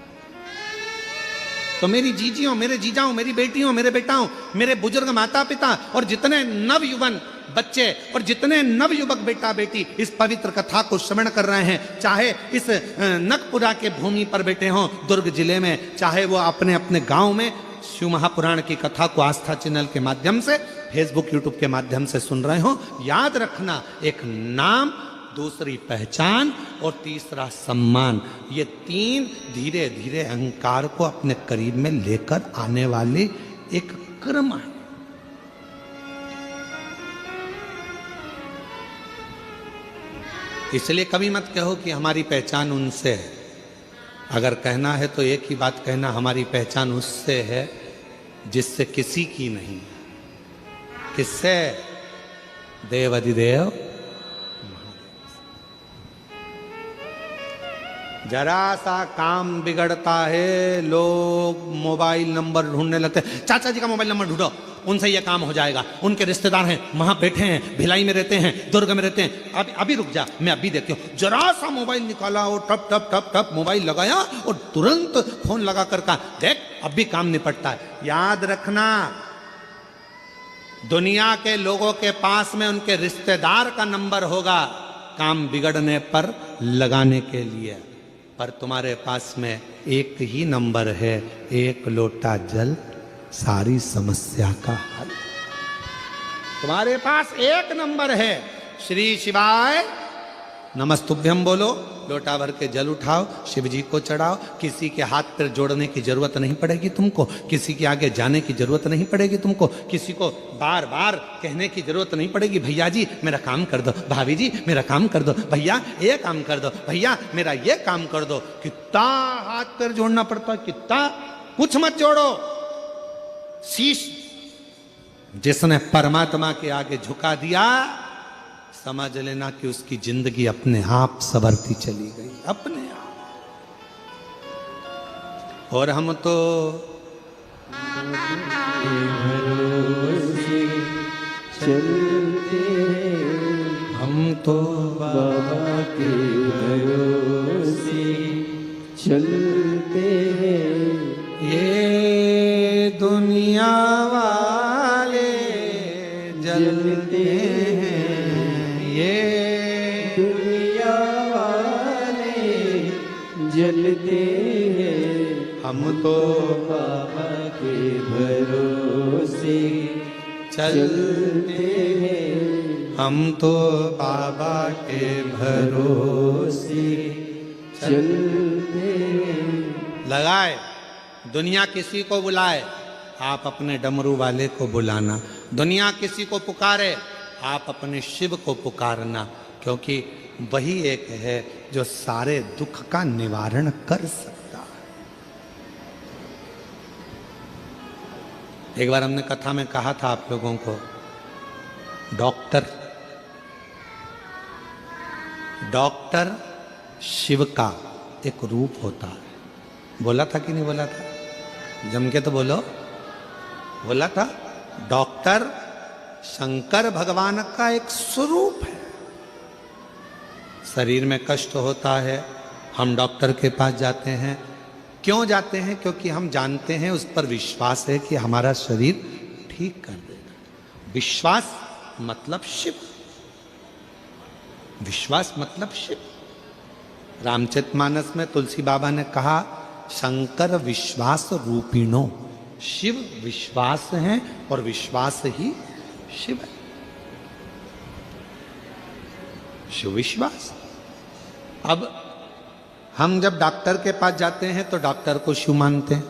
तो मेरी जीजियों, मेरे जीजाओं, मेरी बेटियों, मेरे बेटाओं, मेरे बुजुर्ग माता पिता और जितने नवयुवन बच्चे और जितने नवयुवक बेटा बेटी इस पवित्र कथा को श्रवण कर रहे हैं, चाहे इस नखपुरा के भूमि पर बैठे हों दुर्ग जिले में, चाहे वो अपने अपने गांव में शिव महापुराण की कथा को आस्था चैनल के माध्यम से, फेसबुक यूट्यूब के माध्यम से सुन रहे हो, याद रखना एक नाम, दूसरी पहचान और तीसरा सम्मान, ये तीन धीरे धीरे अहंकार को अपने करीब में लेकर आने वाले एक क्रम है। इसलिए कभी मत कहो कि हमारी पहचान उनसे है। अगर कहना है तो एक ही बात कहना, हमारी पहचान उससे है जिससे किसी की नहीं। किससे? देवाधिदेव जरा सा काम बिगड़ता है, लोग मोबाइल नंबर ढूंढने लगते हैं। चाचा जी का मोबाइल नंबर ढूंढो, उनसे यह काम हो जाएगा, उनके रिश्तेदार हैं, वहां बैठे हैं, भिलाई में रहते हैं, दुर्ग में रहते हैं। अभी रुक जा, मैं अभी देखती हूँ। जरा सा मोबाइल निकाला और टप टप टप टप मोबाइल लगाया और तुरंत फोन लगा कर कहा देख अब भी काम निपटता है। याद रखना, दुनिया के लोगों के पास में उनके रिश्तेदार का नंबर होगा काम बिगड़ने पर लगाने के लिए, पर तुम्हारे पास में एक ही नंबर है, एक लोटा जल, सारी समस्या का हल। तुम्हारे पास एक नंबर है, श्री शिवाय नमस्तुभ्यम बोलो, लोटा भर के जल उठाओ, शिव जी को चढ़ाओ। किसी के हाथ पैर जोड़ने की जरूरत नहीं पड़ेगी तुमको, किसी के आगे जाने की जरूरत नहीं पड़ेगी तुमको, किसी को बार बार कहने की जरूरत नहीं पड़ेगी, भैया जी मेरा काम कर दो, भाभी जी मेरा काम कर दो, भैया ये काम कर दो, भैया मेरा ये काम कर दो। कितना हाथ पैर जोड़ना पड़ता है, कितना। कुछ मत जोड़ो, शीश जिसने परमात्मा के आगे झुका दिया, समझ लेना कि उसकी जिंदगी अपने आप संवरती चली गई, अपने आप। और हम तो भरोसे चलते हैं, हम तो बाबा के भरोसे चलते हैं। ये दुनिया वाले जलते हैं, ये दुनिया वाले जलते हैं, हम तो बाबा के भरोसे चलते हैं, हम तो बाबा के भरोसे चलते हैं। लगाए। दुनिया किसी को बुलाए, आप अपने डमरू वाले को बुलाना। दुनिया किसी को पुकारे, आप अपने शिव को पुकारना, क्योंकि वही एक है जो सारे दुख का निवारण कर सकता है। एक बार हमने कथा में कहा था आप लोगों को, डॉक्टर शिव का एक रूप होता है। बोला था कि नहीं बोला था? जम के तो बोलो। बोला था, डॉक्टर शंकर भगवान का एक स्वरूप है। शरीर में कष्ट होता है, हम डॉक्टर के पास जाते हैं। क्यों जाते हैं? क्योंकि हम जानते हैं, उस पर विश्वास है कि हमारा शरीर ठीक कर देगा। विश्वास मतलब शिव, विश्वास मतलब शिव। रामचरितमानस में तुलसी बाबा ने कहा, शंकर विश्वास रूपिणो। शिव विश्वास है और विश्वास ही शिव है। शिव विश्वास। अब हम जब डॉक्टर के पास जाते हैं तो डॉक्टर को शिव मानते हैं।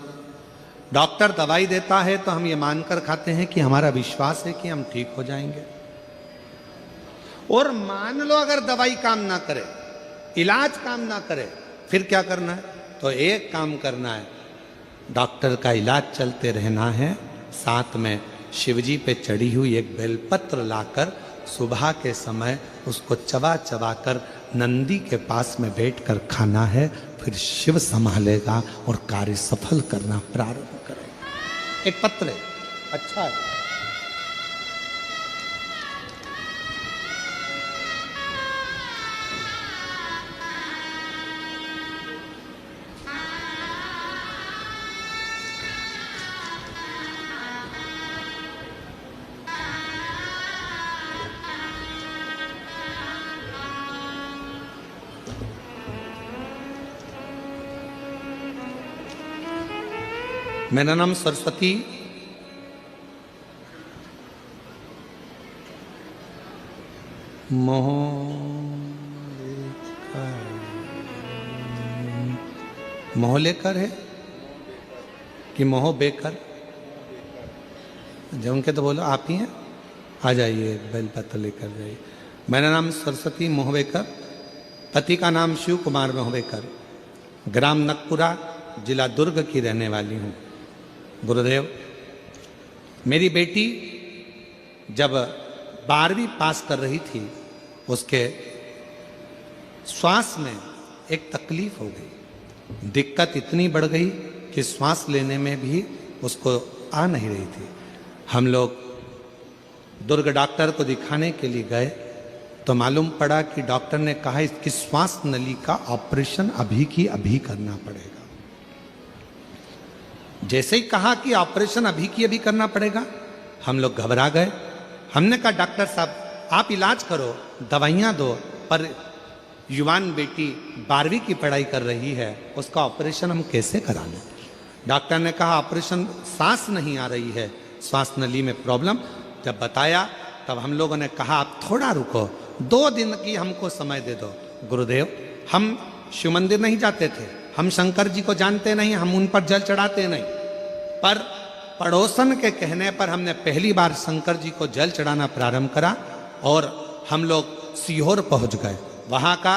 डॉक्टर दवाई देता है तो हम ये मानकर खाते हैं कि हमारा विश्वास है कि हम ठीक हो जाएंगे। और मान लो अगर दवाई काम ना करे, इलाज काम ना करे, फिर क्या करना है? तो एक काम करना है, डॉक्टर का इलाज चलते रहना है, साथ में शिवजी पे चढ़ी हुई एक बेलपत्र लाकर सुबह के समय उसको चबा चबा कर नंदी के पास में बैठकर खाना है। फिर शिव संभालेगा और कार्य सफल करना प्रारंभ करेगा। एक पत्र है, अच्छा है। मेरा नाम सरस्वती मोहलेकर है कि मोह बेकर? जो उनके तो बोलो आप ही हैं, आ जाइए बेलपत्र लेकर जाइए। मेरा नाम सरस्वती मोहवेकर, पति का नाम शिव कुमार मोहवेकर, ग्राम नकपुरा, जिला दुर्ग की रहने वाली हूँ। गुरुदेव, मेरी बेटी जब 12वीं पास कर रही थी, उसके श्वास में एक तकलीफ हो गई। दिक्कत इतनी बढ़ गई कि श्वास लेने में भी उसको आ नहीं रही थी। हम लोग दुर्ग डॉक्टर को दिखाने के लिए गए तो मालूम पड़ा कि डॉक्टर ने कहा इसकी श्वास नली का ऑपरेशन अभी की अभी करना पड़ेगा। जैसे ही कहा कि ऑपरेशन अभी की अभी करना पड़ेगा, हम लोग घबरा गए। हमने कहा डॉक्टर साहब आप इलाज करो, दवाइयाँ दो, पर युवान बेटी 12वीं की पढ़ाई कर रही है, उसका ऑपरेशन हम कैसे करा लें? डॉक्टर ने कहा ऑपरेशन, सांस नहीं आ रही है, श्वास नली में प्रॉब्लम। जब बताया तब हम लोगों ने कहा आप थोड़ा रुको, 2 दिन की हमको समय दे दो। गुरुदेव, हम शिव मंदिर नहीं जाते थे, हम शंकर जी को जानते नहीं, हम उन पर जल चढ़ाते नहीं, पर पड़ोसन के कहने पर हमने पहली बार शंकर जी को जल चढ़ाना प्रारंभ करा और हम लोग सीहोर पहुंच गए। वहां का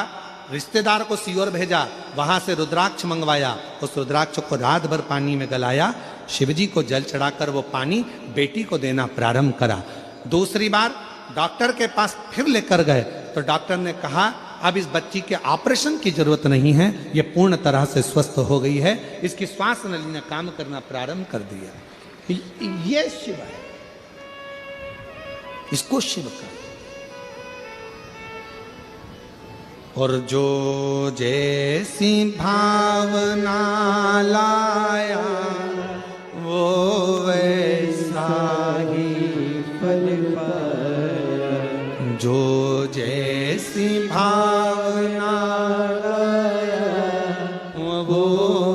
रिश्तेदार को सीहोर भेजा, वहां से रुद्राक्ष मंगवाया, उस रुद्राक्ष को रात भर पानी में गलाया, शिवजी को जल चढ़ाकर वो पानी बेटी को देना प्रारंभ करा। दूसरी बार डॉक्टर के पास फिर लेकर गए तो डॉक्टर ने कहा अब इस बच्ची के ऑपरेशन की जरूरत नहीं है, ये पूर्ण तरह से स्वस्थ हो गई है, इसकी श्वास नली ने काम करना प्रारंभ कर दिया। ये शिव है, इसको शिव का। और जो जैसी भावना लाया वो वैसा ही फल पाया, जो जैसी भावना लाया वो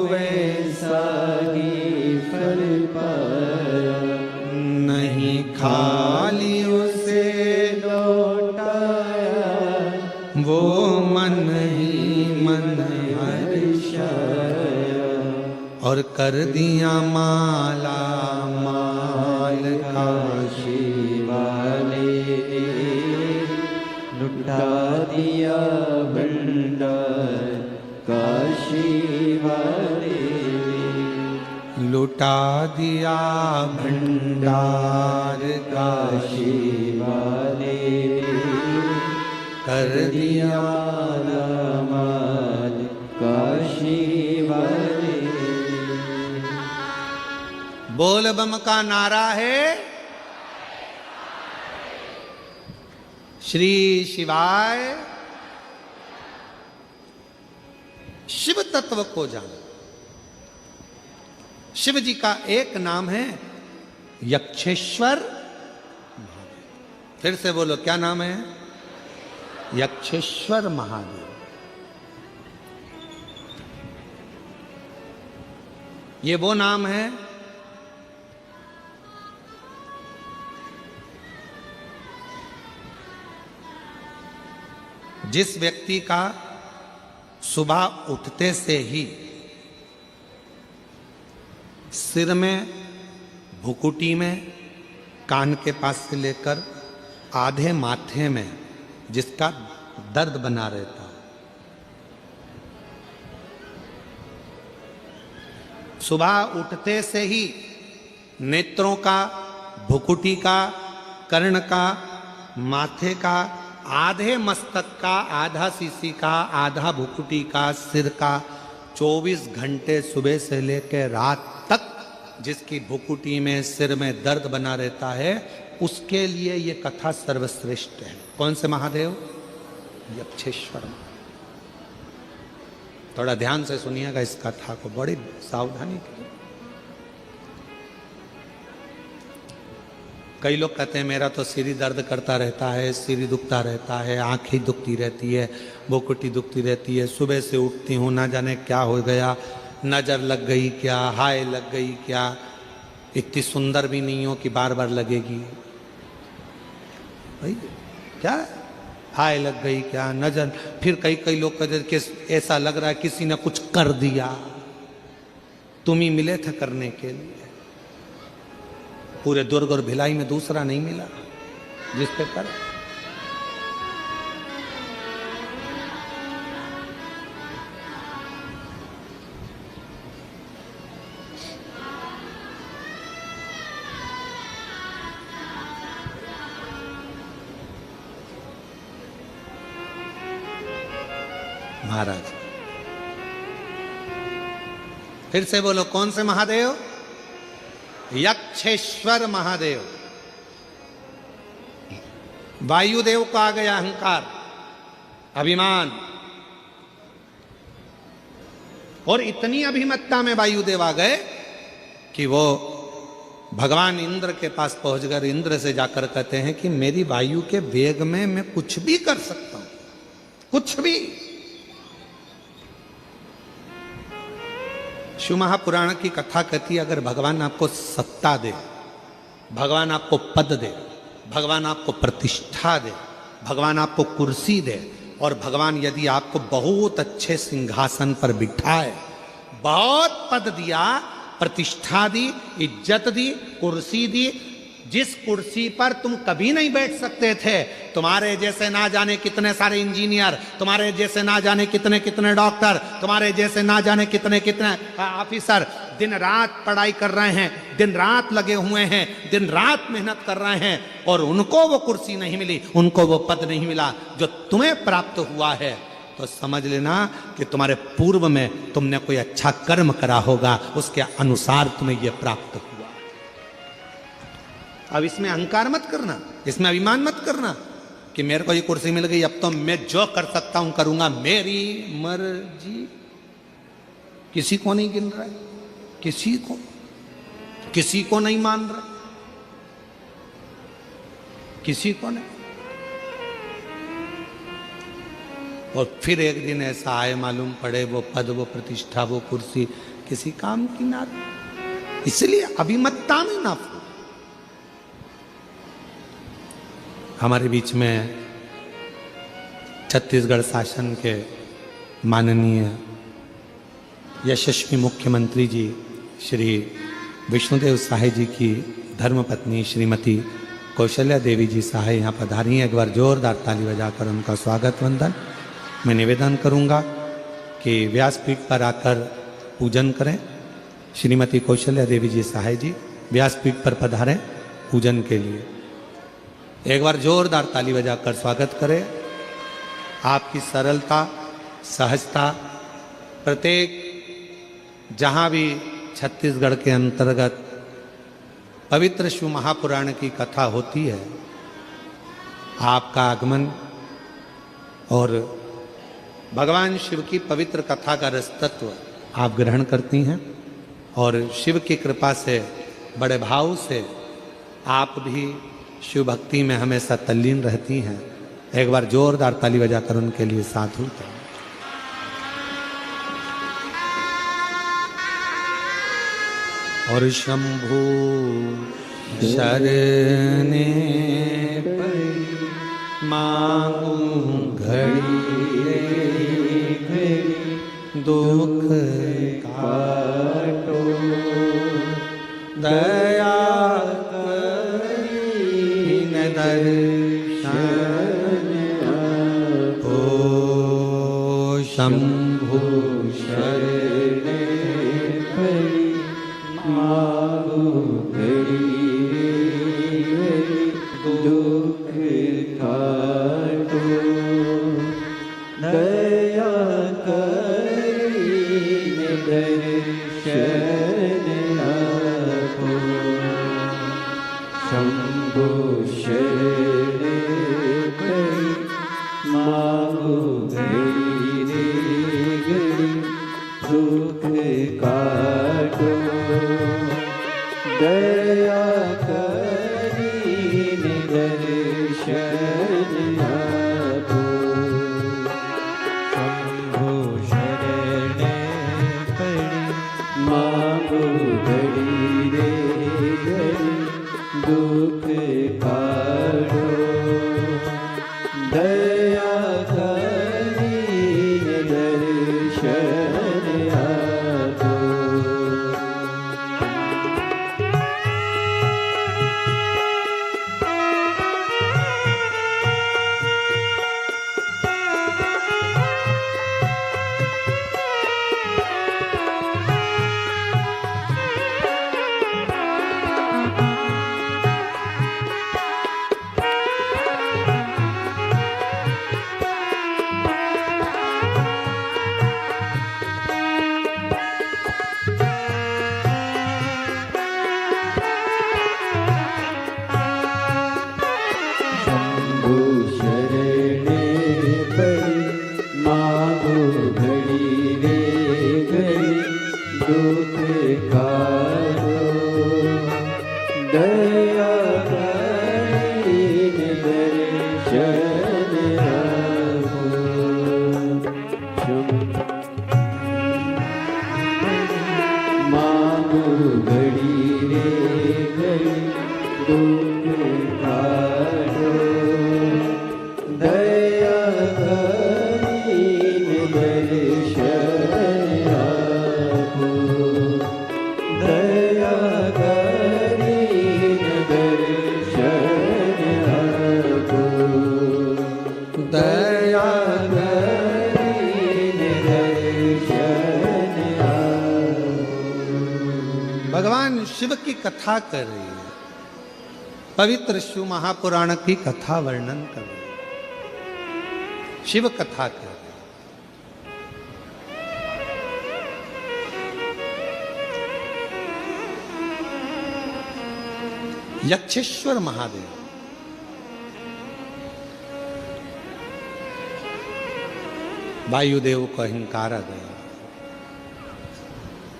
वैसा ही फल पाया, नहीं खाली उसे लौटाया वो मन ही मन हर्षाया, और कर दिया माला माल का काशी वाले लुटा दिया भंडार, काशी वाले लुटा दिया भंडार काशी वाले कर दिया माल, काशी वाले। बोल बम का नारा है श्री शिवाय। शिव तत्व को जानो। शिव जी का एक नाम है यक्षेश्वर महादेव। फिर से बोलो, क्या नाम है? यक्षेश्वर महादेव। ये वो नाम है जिस व्यक्ति का सुबह उठते से ही सिर में, भुकुटी में, कान के पास से लेकर आधे माथे में जिसका दर्द बना रहता, सुबह उठते से ही नेत्रों का, भुकुटी का, कर्ण का, माथे का, आधे मस्तक का, आधा सीसी का, आधा भुकुटी का, सिर का, 24 घंटे सुबह से लेकर रात तक जिसकी भुकुटी में, सिर में दर्द बना रहता है, उसके लिए ये कथा सर्वश्रेष्ठ है। कौन से महादेव? यक्षेश्वर। थोड़ा ध्यान से सुनिएगा इस कथा को, बड़ी सावधानी के। कई लोग कहते हैं मेरा तो सिर दर्द करता रहता है, सिर दुखता रहता है, आंखें दुखती रहती है, भुकुटी दुखती रहती है, सुबह से उठती हूँ ना जाने क्या हो गया, नजर लग गई क्या, हाय लग गई क्या, इतनी सुंदर भी नहीं हो कि बार बार लगेगी। भाई क्या हाय लग गई क्या, नजर। फिर कई लोग कहते कि ऐसा लग रहा है किसी ने कुछ कर दिया, तुम ही मिले थे करने के लिए। पूरे दुर्ग और भिलाई में दूसरा नहीं मिला जिस पे कर। महाराज फिर से बोलो, कौन से महादेव? यक्षेश्वर महादेव। वायुदेव को आ गया अहंकार, अभिमान, और इतनी अभिमत्ता में वायुदेव आ गए कि वो भगवान इंद्र के पास पहुंच गए। इंद्र से जाकर कहते हैं कि मेरी वायु के वेग में मैं कुछ भी कर सकता हूं, कुछ भी। शिव महापुराण की कथा कहती है अगर भगवान आपको सत्ता दे, भगवान आपको पद दे, भगवान आपको प्रतिष्ठा दे, भगवान आपको कुर्सी दे और भगवान यदि आपको बहुत अच्छे सिंहासन पर बिठाए, बहुत पद दिया, प्रतिष्ठा दी, इज्जत दी, कुर्सी दी, जिस कुर्सी पर तुम कभी नहीं बैठ सकते थे, तुम्हारे जैसे ना जाने कितने सारे इंजीनियर, तुम्हारे जैसे ना जाने कितने कितने डॉक्टर, तुम्हारे जैसे ना जाने कितने कितने ऑफिसर दिन रात पढ़ाई कर रहे हैं, दिन रात लगे हुए हैं, दिन रात मेहनत कर रहे हैं, और उनको वो कुर्सी नहीं मिली, उनको वो पद नहीं मिला जो तुम्हें प्राप्त हुआ है, तो समझ लेना कि तुम्हारे पूर्व में तुमने कोई अच्छा कर्म करा होगा, उसके अनुसार तुम्हें यह प्राप्त हुआ। अब इसमें अहंकार मत करना, इसमें अभिमान मत करना कि मेरे को ये कुर्सी मिल गई, अब तो मैं जो कर सकता हूं करूंगा, मेरी मर्जी। किसी को नहीं गिन रहा है, किसी को नहीं मान रहा, किसी को नहीं। और फिर एक दिन ऐसा आए, मालूम पड़े वो पद, वो प्रतिष्ठा, वो कुर्सी किसी काम की ना। इसलिए अभिमतता में ना। हमारे बीच में छत्तीसगढ़ शासन के माननीय यशस्वी मुख्यमंत्री जी श्री विष्णुदेव साहे जी की धर्मपत्नी श्रीमती कौशल्या देवी जी साहे यहाँ पधारी हैं। एक बार जोरदार ताली बजाकर उनका स्वागत वंदन मैं निवेदन करूँगा कि व्यासपीठ पर आकर पूजन करें। श्रीमती कौशल्या देवी जी साहे जी व्यासपीठ पर पधारें पूजन के लिए। एक बार जोरदार ताली बजाकर स्वागत करें। आपकी सरलता, सहजता, प्रत्येक जहाँ भी छत्तीसगढ़ के अंतर्गत पवित्र शिव महापुराण की कथा होती है, आपका आगमन और भगवान शिव की पवित्र कथा का रसतत्व आप ग्रहण करती हैं, और शिव की कृपा से बड़े भाव से आप भी शिव भक्ति में हमेशा तल्लीन रहती हैं। एक बार जोरदार ताली बजाकर उनके लिए साधु करें। और शंभु शरणे मांगू घड़ी दुख काटो दया शंभु शरणे पड़ी मांगो घड़ी दुख काटो दया करीने दर्शन आपो शंभु शरणे पड़ी मांगो घड़ी दुख काटो दया करीने दर्शन आपो शंभु शरणे पड़ी मांगो घड़ी रे घड़ी दुख काटो दया करीने दर्शन आपो। दया भगवान शिव की कथा कर रही है, पवित्र शिव महापुराण की कथा वर्णन कर रही है, शिव कथा कर रही है। यक्षेश्वर महादेव वायुदेव को अहंकार आ गया,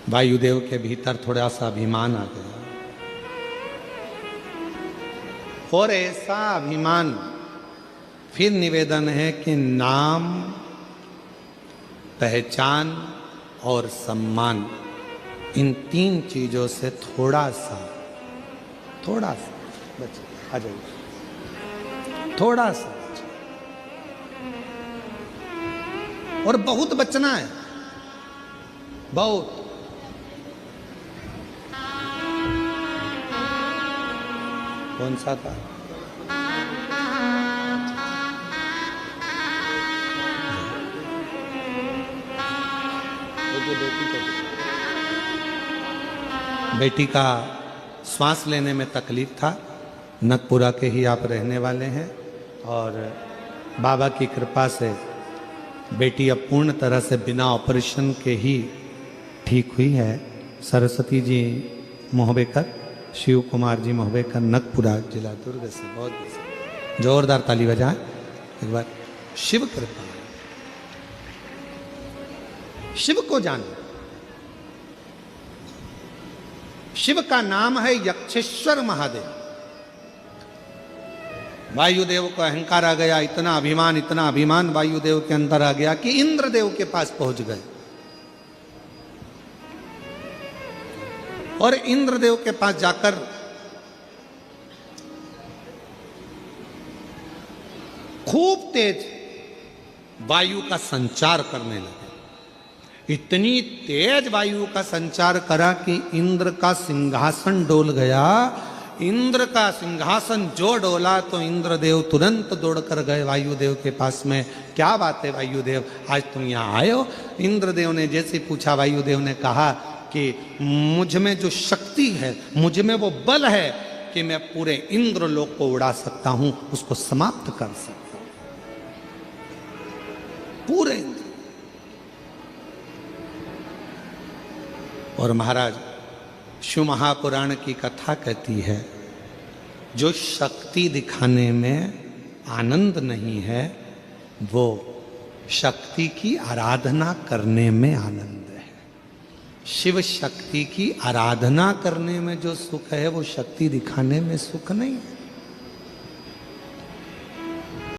वायुदेव के भीतर थोड़ा सा अभिमान आ गया, और ऐसा अभिमान फिर निवेदन है कि नाम, पहचान और सम्मान, इन तीन चीजों से थोड़ा सा बचे, आ जाइए, थोड़ा सा बचे, और बहुत बचना है, बहुत। कौन सा था? बेटी का श्वास लेने में तकलीफ था, नकपुरा के ही आप रहने वाले हैं, और बाबा की कृपा से बेटी अब पूर्ण तरह से बिना ऑपरेशन के ही ठीक हुई है। सरस्वती जी मोहबेकर, शिव कुमार जी मोहबेकर, नकपुरा जिला दुर्ग से, बहुत जोरदार ताली बजाएं एक बार। शिव कृपा, शिव को जानो। शिव का नाम है यक्षेश्वर महादेव। वायुदेव को अहंकार आ गया, इतना अभिमान वायुदेव के अंदर आ गया कि इंद्रदेव के पास पहुंच गए, और इंद्रदेव के पास जाकर खूब तेज वायु का संचार करने लगे। इतनी तेज वायु का संचार करा कि इंद्र का सिंहासन डोल गया। इंद्र का सिंहासन जो डोला तो इंद्रदेव तुरंत दौड़कर गए वायुदेव के पास में। क्या बात है वायुदेव, आज तुम यहाँ आए हो? इंद्रदेव ने जैसे पूछा, वायुदेव ने कहा कि मुझ में जो शक्ति है, मुझ में वो बल है कि मैं पूरे इंद्रलोक को उड़ा सकता हूं, उसको समाप्त कर सकता हूं, पूरे इंद्र। और महाराज, शिव महापुराण की कथा कहती है, जो शक्ति दिखाने में आनंद नहीं है, वो शक्ति की आराधना करने में आनंद है। शिव शक्ति की आराधना करने में जो सुख है, वो शक्ति दिखाने में सुख नहीं है।